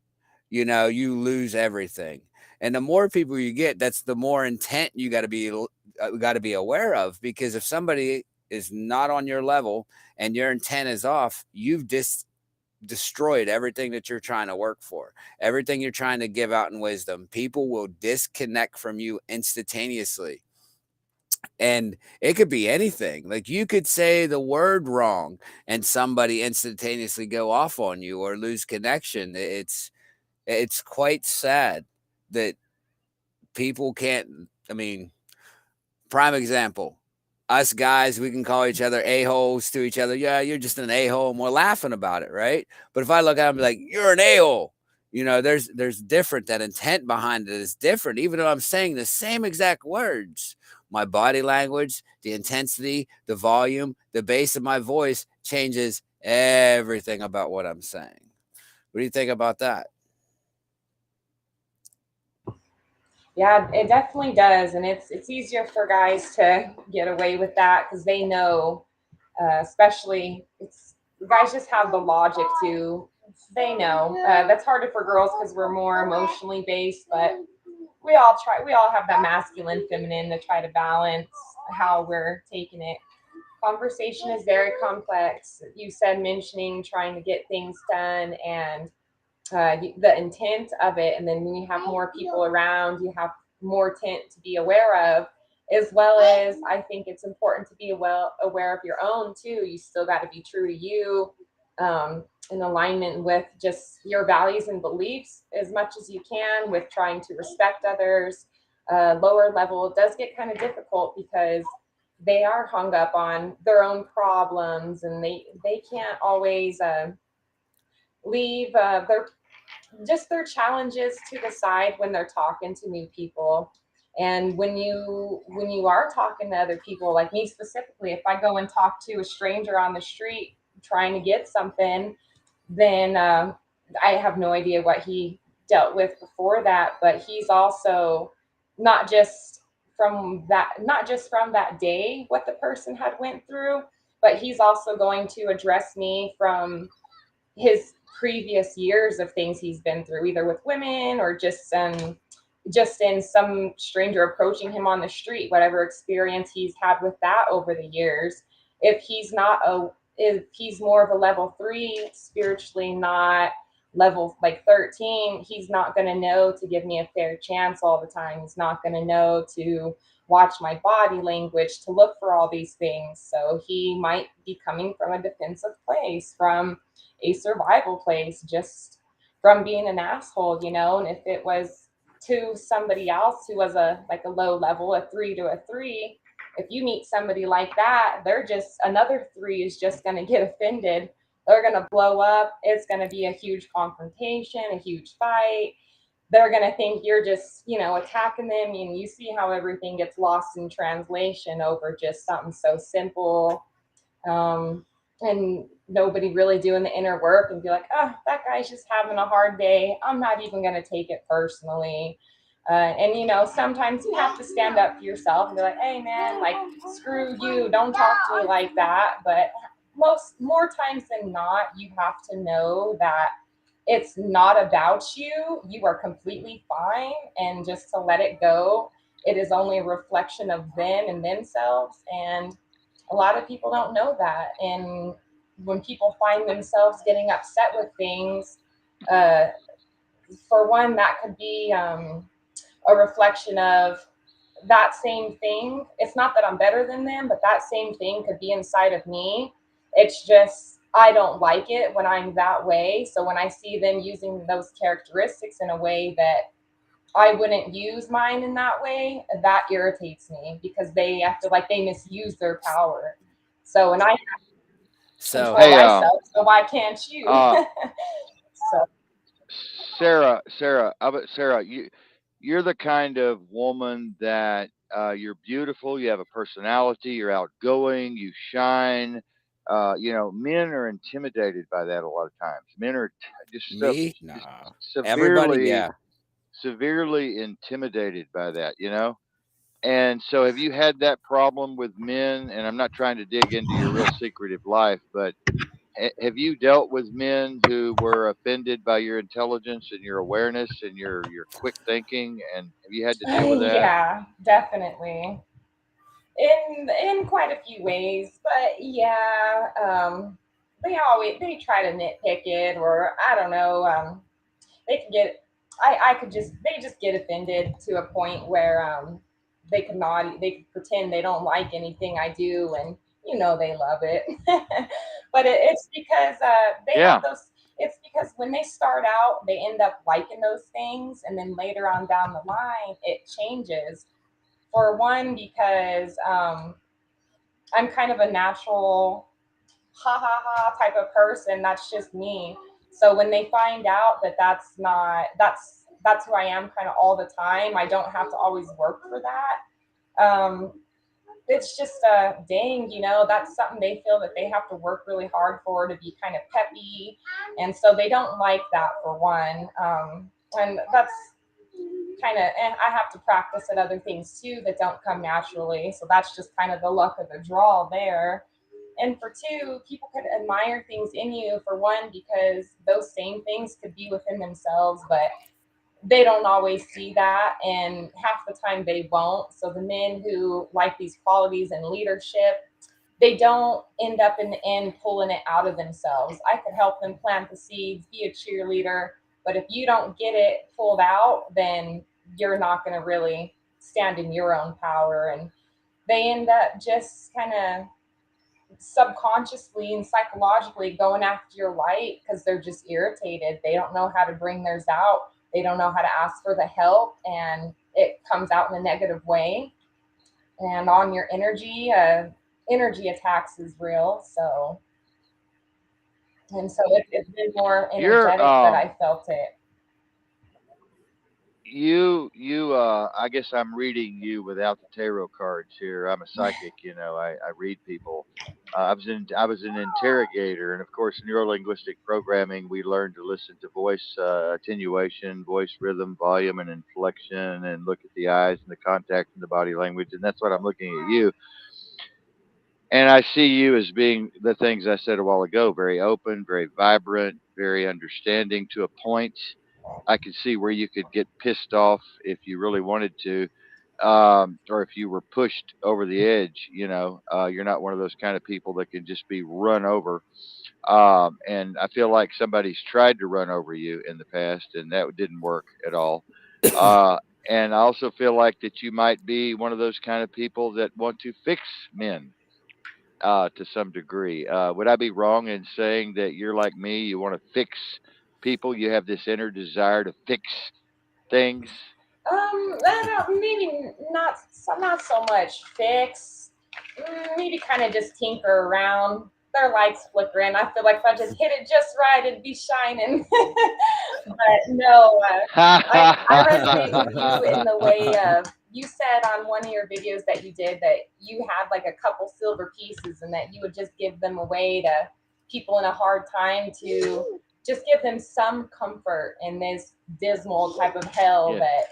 you lose everything. And the more people you get, that's the more intent you got to be aware of, because if somebody is not on your level and your intent is off, you've destroyed everything that you're trying to work for, everything you're trying to give out in wisdom. People will disconnect from you instantaneously. And it could be anything. Like you could say the word wrong and somebody instantaneously go off on you or lose connection. It's quite sad that people can't. I mean, prime example, us guys, we can call each other a-holes to each other. Yeah, you're just an a-hole, and we're laughing about it, right? But if I look at him like, you're an a-hole, there's different. That intent behind it is different. Even though I'm saying the same exact words, my body language, the intensity, the volume, the bass of my voice changes everything about what I'm saying. What do you think about that? Yeah, it definitely does, and it's easier for guys to get away with that because they know, especially it's guys just have the logic to. They know that's harder for girls because we're more emotionally based, but we all try. We all have that masculine, feminine to try to balance how we're taking it. Conversation is very complex. You said mentioning trying to get things done and the intent of it, and then when you have more people around, you have more intent to be aware of, as well as I think it's important to be well aware of your own too. You still got to be true to you, in alignment with just your values and beliefs as much as you can, with trying to respect others. Lower level, it does get kind of difficult because they are hung up on their own problems, and they can't always leave their challenges to the side when they're talking to new people. And when you are talking to other people, like me specifically, if I go and talk to a stranger on the street trying to get something, then I have no idea what he dealt with before that. But he's also not just not just from that day what the person had went through, but he's also going to address me from his previous years of things he's been through, either with women or just in some stranger approaching him on the street, whatever experience he's had with that over the years. If he's not a if he's more of a level 3, spiritually not level like 13, he's not going to know to give me a fair chance all the time. He's not going to know to watch my body language, to look for all these things. So he might be coming from a defensive place, from a survival place, just from being an asshole, you know. And if it was to somebody else who was a like a low level, a 3 to a 3, if you meet somebody like that, they're just another 3 is just going to get offended. They're going to blow up. It's going to be a huge confrontation, a huge fight. They're going to think you're just, you know, attacking them. And you see how everything gets lost in translation over just something so simple. Um, and nobody really doing the inner work and be like, oh, that guy's just having a hard day. I'm not even going to take it personally. And you know, sometimes you have to stand up for yourself and be like, hey man, like screw you, don't talk to me like that. But more times than not, you have to know that it's not about you. You are completely fine, and just to let it go. It is only a reflection of them and themselves. And a lot of people don't know that. And when people find themselves getting upset with things, uh, for one, that could be a reflection of that same thing. It's not that I'm better than them, but that same thing could be inside of me. It's just I don't like it when I'm that way. So when I see them using those characteristics in a way that I wouldn't use mine in that way, that irritates me because I feel like they misuse their power. So, and I So control Hey, myself, so why can't you? uh, So, Sarah, you're the kind of woman that you're beautiful. You have a personality. You're outgoing. You shine. You know, men are intimidated by that a lot of times. Men are me, just no. Everybody, severely, yeah. severely intimidated by that. You know. And so, have you had that problem with men? And I'm not trying to dig into your real secretive life, but have you dealt with men who were offended by your intelligence and your awareness and your quick thinking? And have you had to deal with that? yeah, definitely. In quite a few ways, but yeah, they try to nitpick it, or I don't know. They could get I could just they just get offended to a point where they could pretend they don't like anything I do, and you know they love it. But it's because they have Yeah, those. It's because when they start out, they end up liking those things, and then later on down the line, it changes. For one, because I'm kind of a natural ha ha ha type of person. That's just me. So when they find out that that's who I am kind of all the time, I don't have to always work for that. It's just dang, you know, that's something they feel that they have to work really hard for, to be kind of peppy, and so they don't like that for one. And that's kind of, and I have to practice at other things too that don't come naturally. So that's just kind of the luck of the draw there. And for two, people could admire things in you, for one, because those same things could be within themselves, but they don't always see that. And half the time they won't. So the men who like these qualities in leadership, they don't end up in the end pulling it out of themselves. I could help them plant the seeds, be a cheerleader, but if you don't get it pulled out, then you're not going to really stand in your own power. And they end up just kind of subconsciously and psychologically going after your light because they're just irritated. They don't know how to bring theirs out. They don't know how to ask for the help, and it comes out in a negative way. And on your energy attacks is real. So, and so it's been more you're energetic that I felt it. I guess I'm reading you without the tarot cards here. I'm a psychic, you know. I read people. I was an interrogator, and of course, neurolinguistic programming. We learn to listen to voice attenuation, voice rhythm, volume, and inflection, and look at the eyes and the contact and the body language. And that's what I'm looking at you. And I see you as being the things I said a while ago: very open, very vibrant, very understanding to a point. I could see where you could get pissed off if you really wanted to, or if you were pushed over the edge. You know, you're not one of those kind of people that can just be run over. And I feel like somebody's tried to run over you in the past, and that didn't work at all. Uh, and I also feel like that you might be one of those kind of people that want to fix men to some degree. Would I be wrong in saying that you're like me? You want to fix people. You have this inner desire to fix things. I don't, maybe not so much fix. Maybe kind of just tinker around. Their lights flickering. I feel like if I just hit it just right, it'd be shining. But no, I resonate with you in the way of you said on one of your videos that you did that you had like a couple silver pieces and that you would just give them away to people in a hard time to just give them some comfort in this dismal type of hell Yeah. that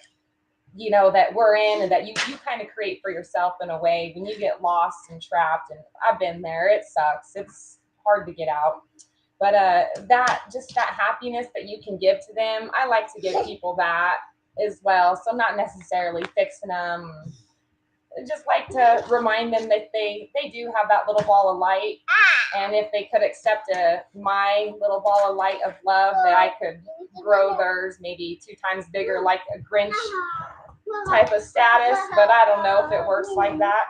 that we're in and that you kind of create for yourself in a way when you get lost and trapped. And I've been there. It sucks. It's hard to get out. But that happiness that you can give to them, I like to give people that as well. So I'm not necessarily fixing them. I just like to remind them that they do have that little ball of light, and if they could accept my little ball of light of love, that I could grow theirs maybe 2 times bigger, like a Grinch type of status. But I don't know if it works like that.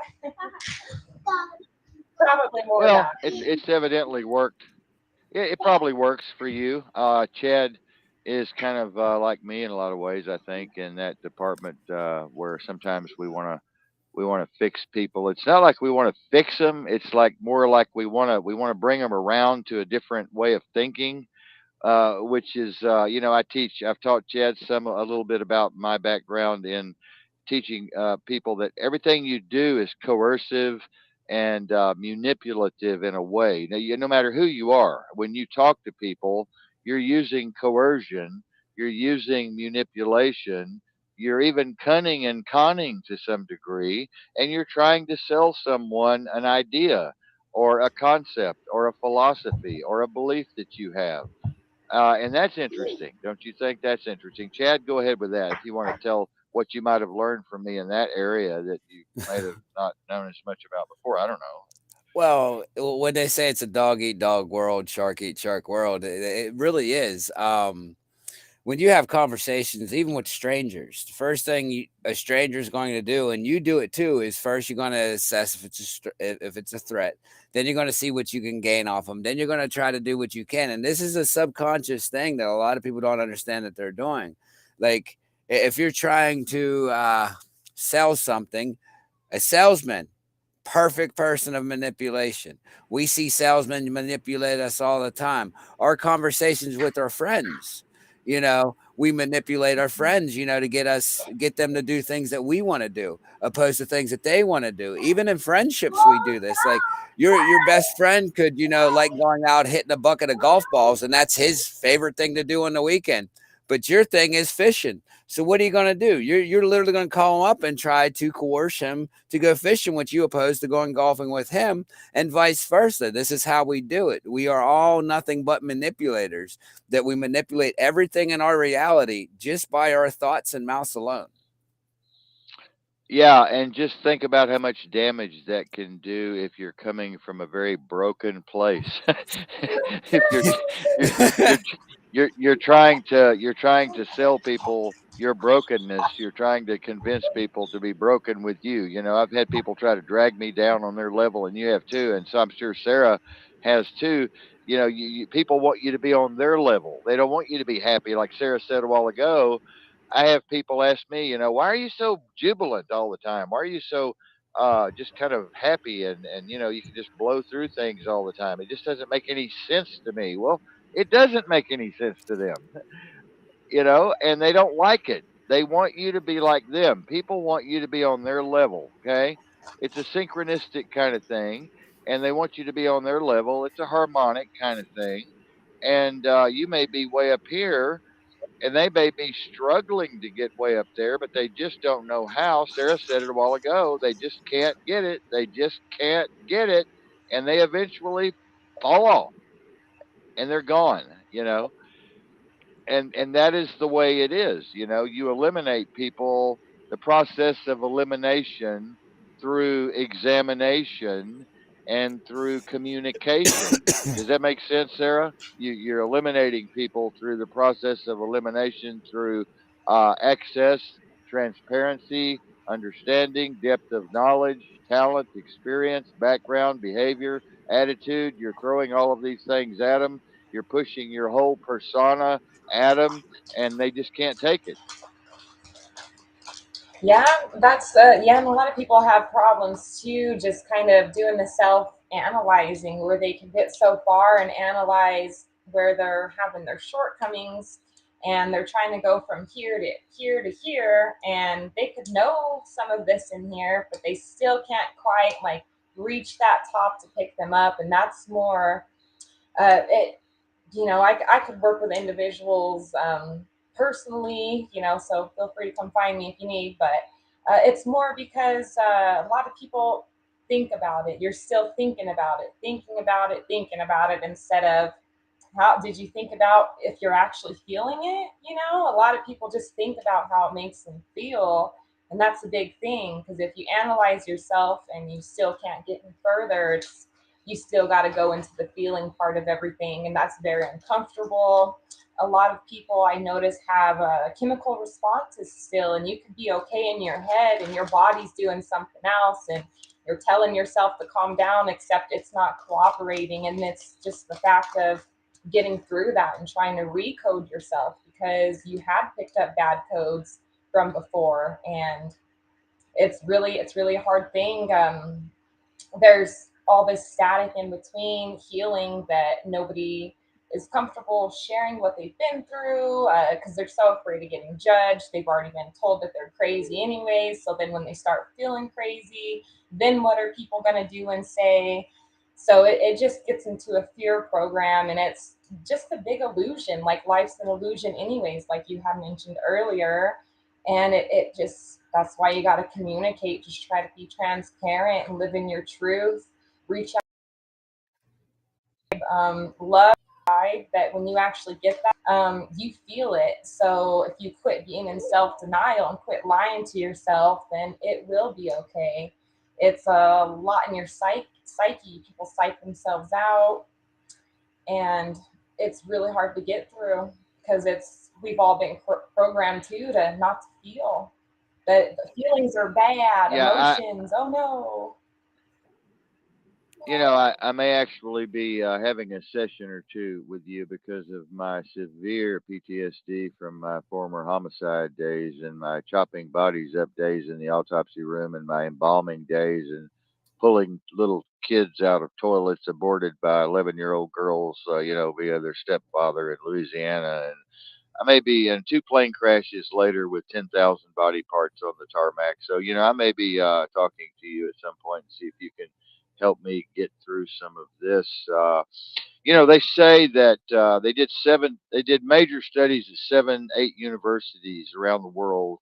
Probably more of Well, that. it's evidently worked. It probably works for you. Chad is kind of like me in a lot of ways, I think, in that department where sometimes we want to fix people. It's not like we want to fix them. It's like more like we want to bring them around to a different way of thinking, which is I've taught Chad a little bit about my background in teaching people that everything you do is coercive and manipulative in a way. Now, no matter who you are, when you talk to people, you're using coercion, you're using manipulation, you're even cunning and conning to some degree, and you're trying to sell someone an idea or a concept or a philosophy or a belief that you have. And that's interesting. Don't you think that's interesting? Chad, go ahead with that if you want to tell what you might have learned from me in that area that you might have not known as much about before. I don't know. Well, when they say it's a dog eat dog world, shark eat shark world, it really is. When you have conversations, even with strangers, the first thing a stranger is going to do, and you do it too, is first you're going to assess if it's a threat. Then you're going to see what you can gain off them. Then you're going to try to do what you can. And this is a subconscious thing that a lot of people don't understand that they're doing. Like if you're trying to sell something, a salesman, perfect person of manipulation. We see salesmen manipulate us all the time. Our conversations with our friends, we manipulate our Hmm. friends, to get them to do things that we want to do, opposed to things that they want to do. Even in friendships, we do this. Like your best friend could, like going out hitting a bucket of golf balls, and that's his favorite thing to do on the weekend. But your thing is fishing. So what are you going to do? You're literally going to call him up and try to coerce him to go fishing with you, opposed to going golfing with him, and vice versa. This is how we do it. We are all nothing but manipulators. That we manipulate everything in our reality just by our thoughts and mouths alone. Yeah, and just think about how much damage that can do if you're coming from a very broken place. If you're you're you're trying to sell people your brokenness, you're trying to convince people to be broken with you. I've had people try to drag me down on their level, and you have too, and so I'm sure Sarah has too. People want you to be on their level. They don't want you to be happy, like Sarah said a while ago. I have people ask me, why are you so jubilant all the time? Why are you so just kind of happy and you can just blow through things all the time? It just doesn't make any sense to me. Well, it doesn't make any sense to them, and they don't like it. They want you to be like them. People want you to be on their level, okay? It's a synchronistic kind of thing, and they want you to be on their level. It's a harmonic kind of thing. And you may be way up here, and they may be struggling to get way up there, but they just don't know how. Sarah said it a while ago. They just can't get it. They just can't get it. And they eventually fall off and they're gone, and that is the way it is. You eliminate people. The process of elimination through examination and through communication. Does that make sense, Sarah? You're eliminating people through the process of elimination through access, transparency, understanding, depth of knowledge, talent, experience, background, behavior, attitude. You're throwing all of these things at them. You're pushing your whole persona at them, and they just can't take it. Yeah, that's yeah, and a lot of people have problems too, just kind of doing the self analyzing where they can get so far and analyze where they're having their shortcomings and they're trying to go from here to here to here and they could know some of this in here, but they still can't quite like reach that top to pick them up. And that's more it, I could work with individuals personally, so feel free to come find me if you need, but it's more because a lot of people think about it. You're still thinking about it instead of how did you think about if you're actually feeling it. A lot of people just think about how it makes them feel, and that's a big thing because if you analyze yourself and you still can't get any further, you still got to go into the feeling part of everything, and that's very uncomfortable. A lot of people I notice have chemical responses still, and you could be okay in your head and your body's doing something else, and you're telling yourself to calm down, except it's not cooperating. And it's just the fact of getting through that and trying to recode yourself because you had picked up bad codes from before, and it's really a hard thing. There's all this static in between healing that nobody is comfortable sharing what they've been through because they're so afraid of getting judged. They've already been told that they're crazy anyways. So then when they start feeling crazy, then what are people going to do and say? So it just gets into a fear program, and it's just a big illusion. Like life's an illusion anyways, like you had mentioned earlier. And it just, that's why you got to communicate, just try to be transparent and live in your truth, reach out, love that when you actually get that, you feel it. So if you quit being in self-denial and quit lying to yourself, then it will be okay. It's a lot in your psyche. People psych themselves out, and it's really hard to get through because we've all been programmed too to not to feel that the feelings are bad, Yeah, emotions. Oh no. I may actually be having a session or two with you because of my severe PTSD from my former homicide days and my chopping bodies up days in the autopsy room and my embalming days and pulling little kids out of toilets aborted by 11-year-old girls, via their stepfather in Louisiana. And I may be in two plane crashes later with 10,000 body parts on the tarmac. So, I may be talking to you at some point and see if you can help me get through some of this. They say that they did major studies at 8 universities around the world,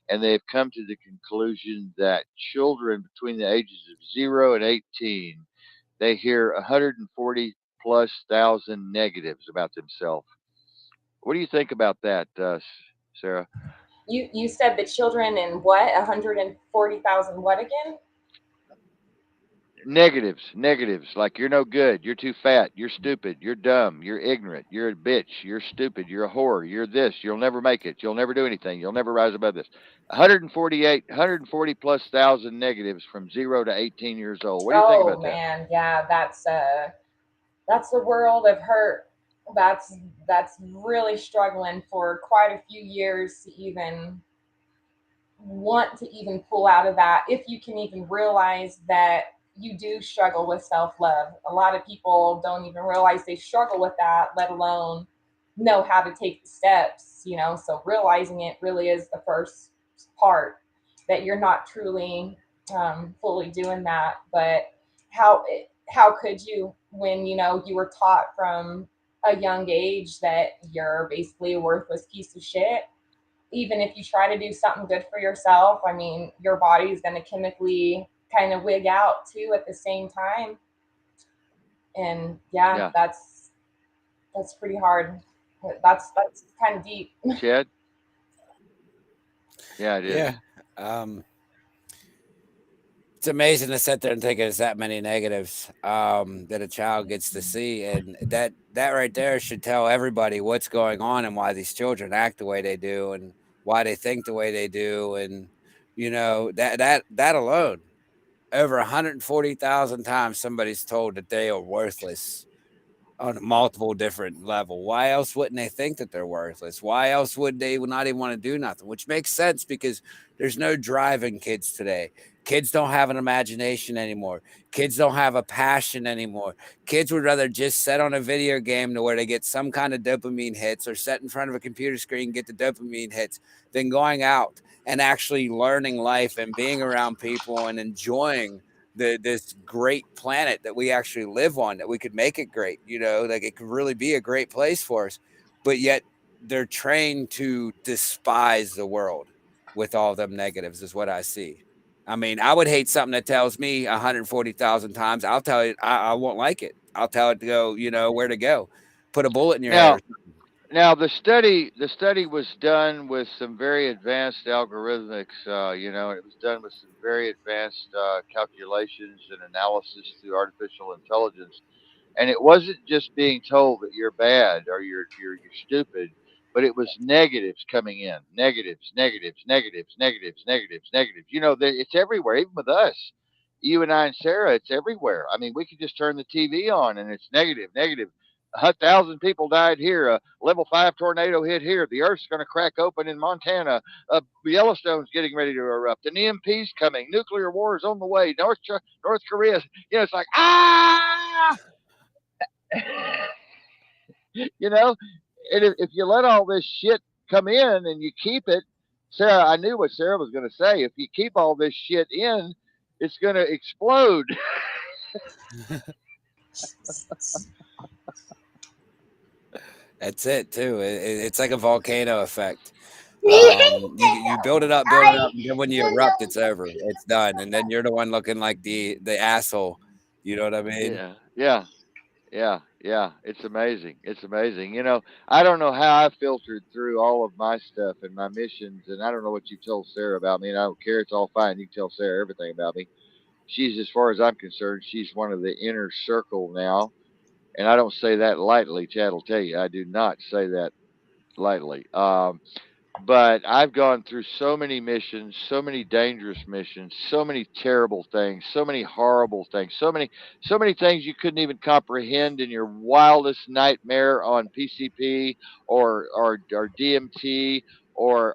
and they've come to the conclusion that children between the ages of 0 and 18, they hear 140 plus thousand negatives about themselves. What do you think about that, Sarah? You said the children in what, 140,000 what again? Negatives. Like you're no good, you're too fat, you're stupid, you're dumb, you're ignorant, you're a bitch, you're stupid, you're a whore, you're this, you'll never make it, you'll never do anything, you'll never rise above this. 140 plus thousand negatives from 0 to 18 years old. What do you think Oh about that? man, yeah, that's the world of hurt. That's really struggling for quite a few years to even want to even pull out of that, if you can even realize that you do struggle with self-love. A lot of people don't even realize they struggle with that, let alone know how to take the steps. So realizing it really is the first part, that you're not truly fully doing that. But how could you, when you were taught from a young age that you're basically a worthless piece of shit? Even if you try to do something good for yourself, I mean, your body is going to chemically kind of wig out too at the same time. And yeah, Yeah, that's pretty hard. That's kind of deep. Chad. Yeah, it is. Yeah. Um, It's amazing to sit there and think there's that many negatives that a child gets to see, and that right there should tell everybody what's going on and why these children act the way they do, and why they think the way they do, and that alone, over 140,000 times somebody's told that they are worthless on a multiple different level. Why else wouldn't they think that they're worthless? Why else would they not even want to do nothing? Which makes sense because there's no drive in kids today. Kids don't have an imagination anymore. Kids don't have a passion anymore. Kids would rather just sit on a video game to where they get some kind of dopamine hits or sit in front of a computer screen and get the dopamine hits than going out and actually learning life and being around people and enjoying this great planet that we actually live on, that we could make it great, like it could really be a great place for us. But yet they're trained to despise the world with all them negatives is what I see. I mean, I would hate something that tells me 140,000 times. I'll tell you, I won't like it. I'll tell it to go, where to go. Put a bullet in your head or Now, something. now the study was done with some very advanced algorithmics. It was done with some very advanced calculations and analysis through artificial intelligence. And it wasn't just being told that you're bad or you're stupid, but it was negatives coming in, negatives, negatives, negatives, negatives, negatives, negatives. It's everywhere, even with us, you and I and Sarah. It's everywhere. I mean, we could just turn the TV on and it's negative, negative. 1,000 people died here. A level 5 tornado hit here. The Earth's going to crack open in Montana. Yellowstone's getting ready to erupt. An EMP's coming. Nuclear war is on the way. North Korea. It's like you know. And if you let all this shit come in and you keep it, Sarah, I knew what Sarah was going to say. If you keep all this shit in, it's going to explode. That's it too. It's like a volcano effect. You build it up, and then when you erupt, it's over. It's done, and then you're the one looking like the asshole. You know what I mean? Yeah, yeah, yeah, yeah. It's amazing. It's amazing. I don't know how I filtered through all of my stuff and my missions, and I don't know what you told Sarah about me, and I don't care. It's all fine. You can tell Sarah everything about me. She's, as far as I'm concerned, she's one of the inner circle now, and I don't say that lightly. Chad will tell you, I do not say that lightly. But I've gone through so many missions, so many dangerous missions, so many terrible things, so many horrible things, so many things you couldn't even comprehend in your wildest nightmare on PCP or DMT or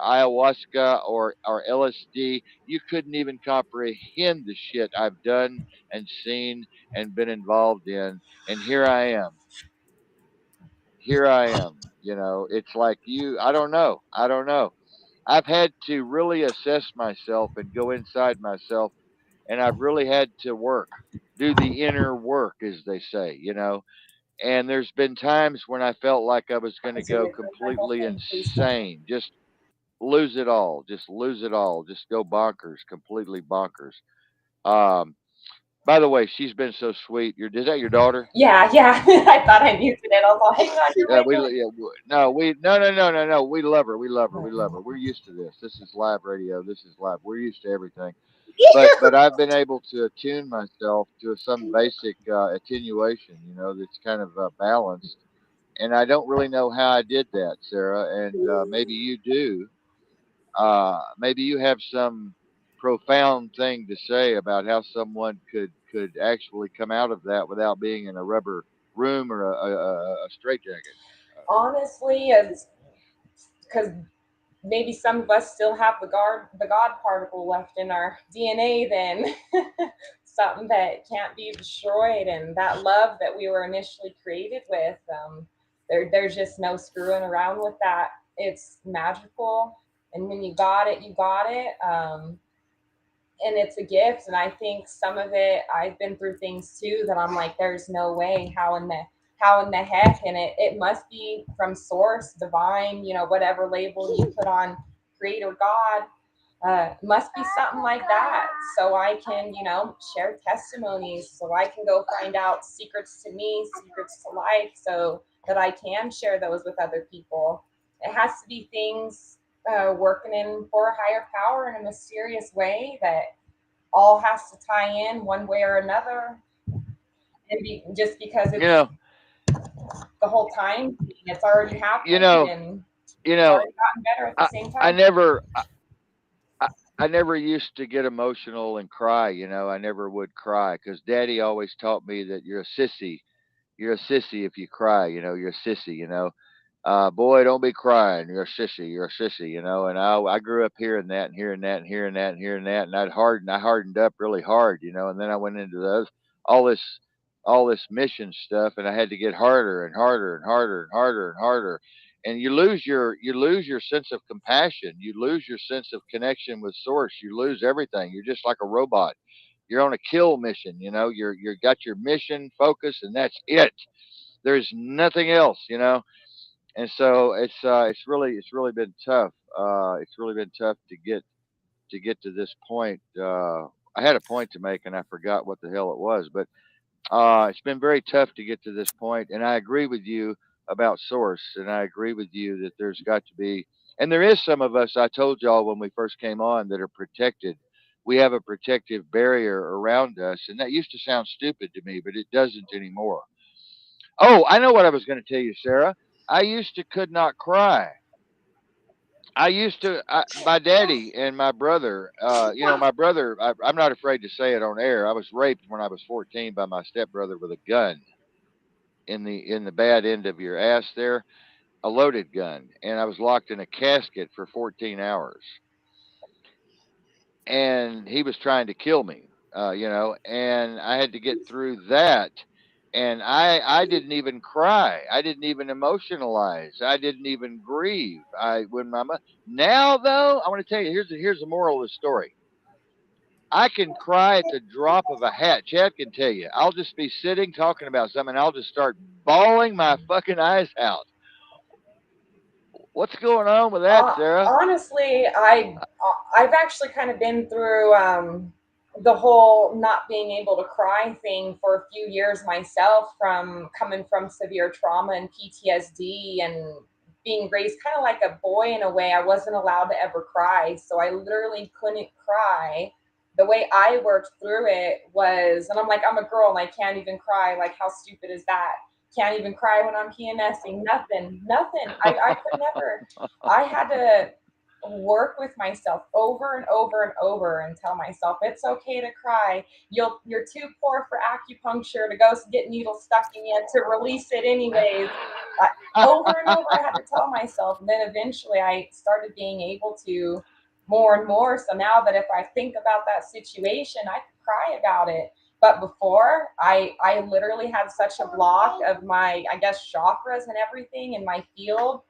ayahuasca or LSD. You couldn't even comprehend the shit I've done and seen and been involved in. And here I am. It's like I don't know. I don't know. I've had to really assess myself and go inside myself, and I've really had to do the inner work, as they say. And there's been times when I felt like I was going to Is your go record my whole completely thing, please? insane, just lose it all, just go bonkers, completely bonkers. Um, by the way, she's been so sweet. Is that your daughter? Yeah, yeah. I thought I muted it. I was like, hang on, you're Yeah, way good. no, no. We love her. We love her. We love her. We're used to this. This is live radio. This is live. We're used to everything. But I've been able to attune myself to some basic attenuation. That's kind of balanced. And I don't really know how I did that, Sarah. And maybe you do. Maybe you have some profound thing to say about how someone could actually come out of that without being in a rubber room or a straitjacket. Honestly, as because maybe some of us still have the God particle left in our DNA, then something that can't be destroyed, and that love that we were initially created with. There's just no screwing around with that. It's magical, and when you got it, you got it. And it's a gift. And I think some of it, I've been through things too that I'm like, there's no way, how in the heck, and it must be from source, divine, whatever label you put on creator God. Must be something like that, so I can share testimonies, so I can go find out secrets to me, secrets to life, so that I can share those with other people. It has to be things working in for a higher power in a mysterious way that all has to tie in one way or another, and just because You it's know, the whole time, it's already you happened know, and you it's know, already gotten better at the I, same I time. never, I, I never used to get emotional and cry. I never would cry because Daddy always taught me that you're a sissy. You're a sissy if you cry. You're a sissy. Boy, don't be crying. You're a sissy. You're a sissy. And I grew up hearing that and hearing that and hearing that and hearing that, and I hardened up really hard. And then I went into all this, all this mission stuff, and I had to get harder and harder and harder and harder and harder. And you lose your sense of compassion. You lose your sense of connection with source. You lose everything. You're just like a robot. You're on a kill mission. You're got your mission focus, and that's it. There's nothing else. And so it's really been tough. It's really been tough to get to this point. I had a point to make and I forgot what the hell it was, but it's been very tough to get to this point. And I agree with you about source, and I agree with you that there's got to be, and there is some of us. I told y'all when we first came on that are protected. We have a protective barrier around us, and that used to sound stupid to me, but it doesn't anymore. Oh, I know what I was going to tell you, Sarah. I used to could not cry. My daddy and my brother, my brother, I'm not afraid to say it on air. I was raped when I was 14 by my stepbrother with a gun in the bad end of your ass there, a loaded gun. And I was locked in a casket for 14 hours. And he was trying to kill me, and I had to get through that. And I didn't even cry. I didn't even emotionalize. I didn't even grieve. Now though, I want to tell you, here's the moral of the story. I can cry at the drop of a hat. Chad can tell you. I'll just be sitting talking about something, and I'll just start bawling my fucking eyes out. What's going on with that, Sarah? Honestly, I've actually kind of been through the whole not being able to cry thing for a few years myself, from coming from severe trauma and PTSD and being raised kind of like a boy in a way. I wasn't allowed to ever cry, so I literally couldn't cry. The way I worked through it was, and I'm like, I'm a girl and I can't even cry. Like, how stupid is that? Can't even cry when I'm PMSing. Nothing, nothing. I could never. I had to work with myself over and over and over and tell myself it's okay to cry. You're too poor for acupuncture to go get needles stuck in you to release it anyways. I, Over and over, I had to tell myself, and then eventually I started being able to more and more. So now that if I think about that situation, I could cry about it. But before, I literally had such a block of my, I guess, chakras and everything in my field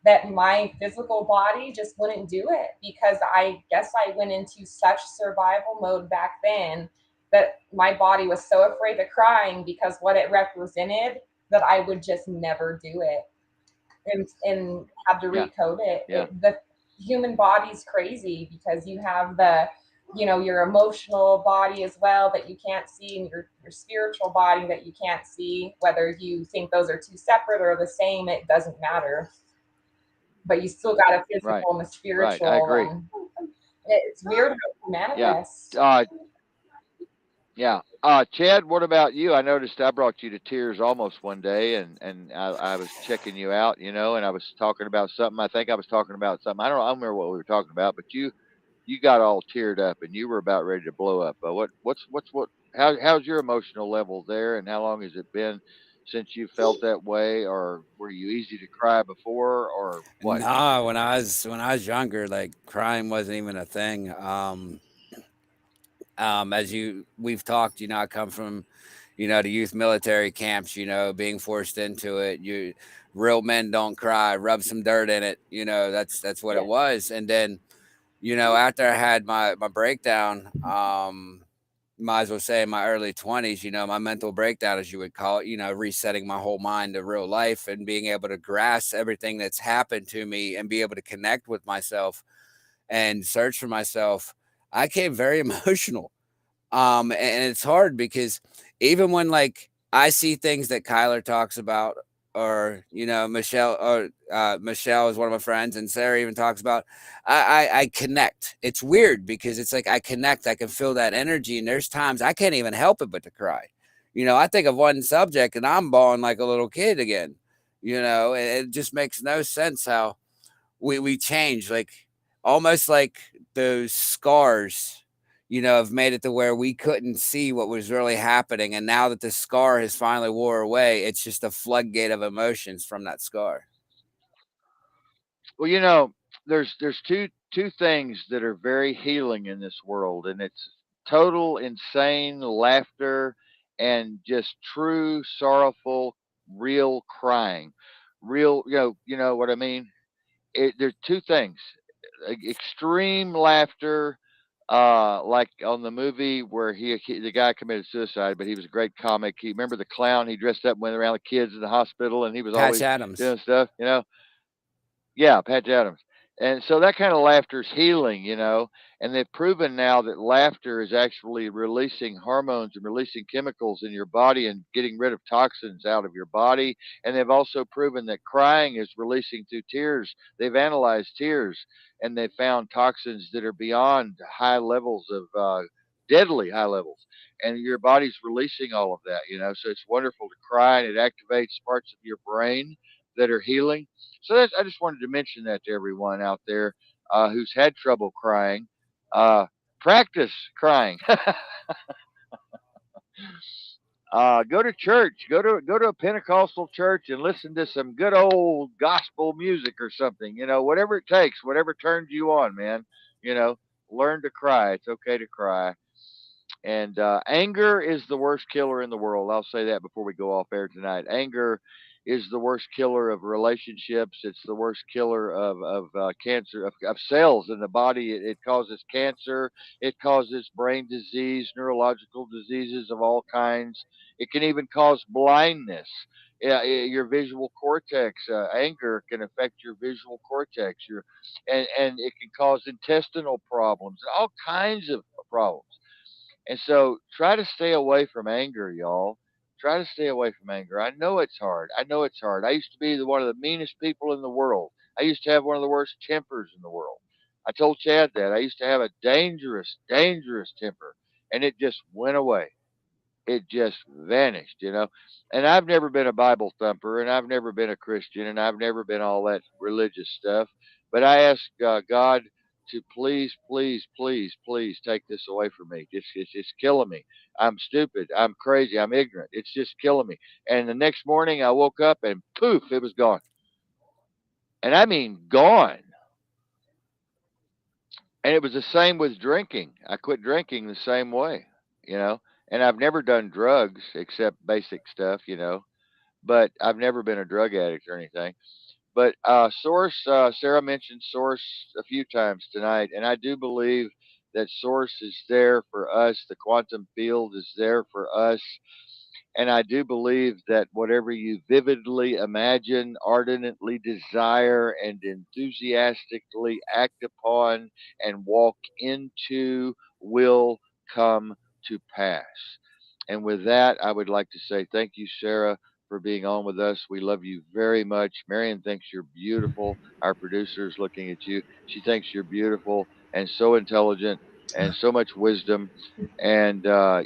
that my physical body just wouldn't do it, because I guess I went into such survival mode back then that my body was so afraid of crying because what it represented, that I would just never do it, and have to Yeah, recode it. yeah, The human body's crazy because you have your emotional body as well that you can't see, and your spiritual body that you can't see. Whether you think those are two separate or the same, it doesn't matter, but you still got a right, physical and a right. I spiritual, agree. and it's weird how it Yeah, manifests. uh, yeah. Chad, what about you? I noticed I brought you to tears almost one day, and I was checking you out, and I was talking about something. I think I was talking about something. I don't remember what we were talking about, but you got all teared up and you were about ready to blow up. How's your emotional level there, and how long has it been since you felt that way, or were you easy to cry before, or what? Nah, when I was younger, like crying wasn't even a thing. As we've talked, I come from, the youth military camps, being forced into it. Real men don't cry. Rub some dirt in it. That's what Yeah. it was. And then, after I had my breakdown, might as well say in my early 20s, my mental breakdown, as you would call it, resetting my whole mind to real life and being able to grasp everything that's happened to me and be able to connect with myself and search for myself. I came very emotional. And it's hard because even when like I see things that Kyler talks about, or Michelle, or Michelle is one of my friends, and Sarah even talks about, I connect. It's weird because it's like I connect. I can feel that energy, and there's times I can't even help it but to cry. I think of one subject and I'm bawling like a little kid again. It just makes no sense how we change, like almost like those scars, have made it to where we couldn't see what was really happening. And now that the scar has finally wore away, it's just a floodgate of emotions from that scar. Well, there's two things that are very healing in this world, and it's total insane laughter and just true sorrowful, real crying, real. You know what I mean. There's two things: extreme laughter, like on the movie where the guy committed suicide, but he was a great comic. He remember the clown. He dressed up and went around the kids in the hospital, and he was Patch always Adams. doing stuff. Yeah, Patch Adams. And so that kind of laughter is healing, and they've proven now that laughter is actually releasing hormones and releasing chemicals in your body and getting rid of toxins out of your body. And they've also proven that crying is releasing through tears. They've analyzed tears and they found toxins that are beyond high levels of deadly high levels. And your body's releasing all of that. So it's wonderful to cry and it activates parts of your brain that are healing. So I just wanted to mention that to everyone out there who's had trouble crying. Uh, Practice crying. Go to church. Go to a Pentecostal church and listen to some good old gospel music or something. Whatever it takes, whatever turns you on, man. You know, Learn to cry. It's okay to cry. And anger is the worst killer in the world. I'll say that before we go off air tonight. Anger is the worst killer of relationships. It's the worst killer of cancer, of cells in the body. It causes cancer. It causes brain disease, neurological diseases of all kinds. It can even cause blindness. Yeah, your visual cortex. Anger can affect your visual cortex. And it can cause intestinal problems, all kinds of problems. And so try to stay away from anger, y'all. Try to stay away from anger. I know it's hard. I know it's hard. I used to be one of the meanest people in the world. I used to have one of the worst tempers in the world. I told Chad that. I used to have a dangerous, dangerous temper, and it just went away. It just vanished. And I've never been a Bible thumper, and I've never been a Christian, and I've never been all that religious stuff. But I ask God to please, please, please, please take this away from me. It's killing me. I'm stupid. I'm crazy. I'm ignorant. It's just killing me. And the next morning I woke up and poof, it was gone. And I mean gone. And it was the same with drinking. I quit drinking the same way, you know. And I've never done drugs except basic stuff. But I've never been a drug addict or anything. But Source, Sarah mentioned Source a few times tonight, and I do believe that Source is there for us. The quantum field is there for us. And I do believe that whatever you vividly imagine, ardently desire, and enthusiastically act upon and walk into will come to pass. And with that, I would like to say thank you, Sarah, for being on with us. We love you very much. Marion thinks you're beautiful. Our producer is looking at you. She thinks you're beautiful and so intelligent and so much wisdom. And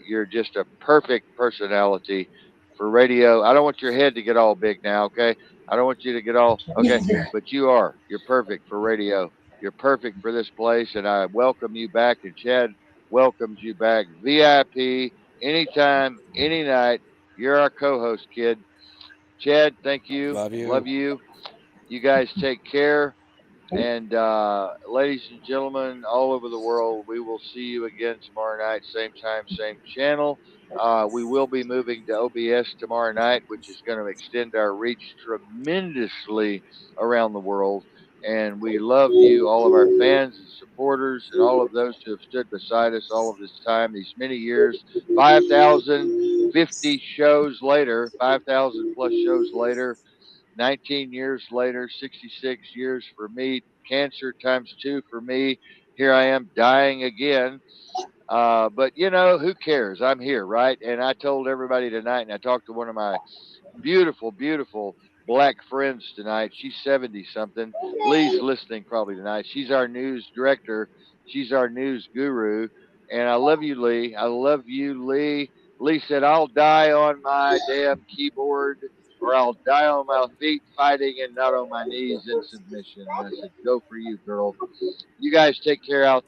you're just a perfect personality for radio. I don't want your head to get all big now, okay? I don't want you to get all, okay? Yes, sir. But you are. You're perfect for radio. You're perfect for this place. And I welcome you back. And Chad welcomes you back. VIP, anytime, any night. You're our co host, kid. Chad, thank you. Love you. Love you. You guys take care. And ladies and gentlemen, all over the world, we will see you again tomorrow night, same time, same channel. We will be moving to OBS tomorrow night, which is going to extend our reach tremendously around the world. And we love you, all of our fans and supporters, and all of those who have stood beside us all of this time, these many years. 5,050 shows later, 5,000 plus shows later, 19 years later, 66 years for me, cancer times two for me. Here I am dying again. But who cares? I'm here, right? And I told everybody tonight, and I talked to one of my beautiful, beautiful black friends tonight. She's 70 something. Lee's listening probably tonight. She's our news director. She's our news guru. And I love you, Lee. I love you, Lee. Lee said, I'll die on my damn keyboard, or I'll die on my feet fighting and not on my knees in submission. And I said, go for you, girl. You guys take care out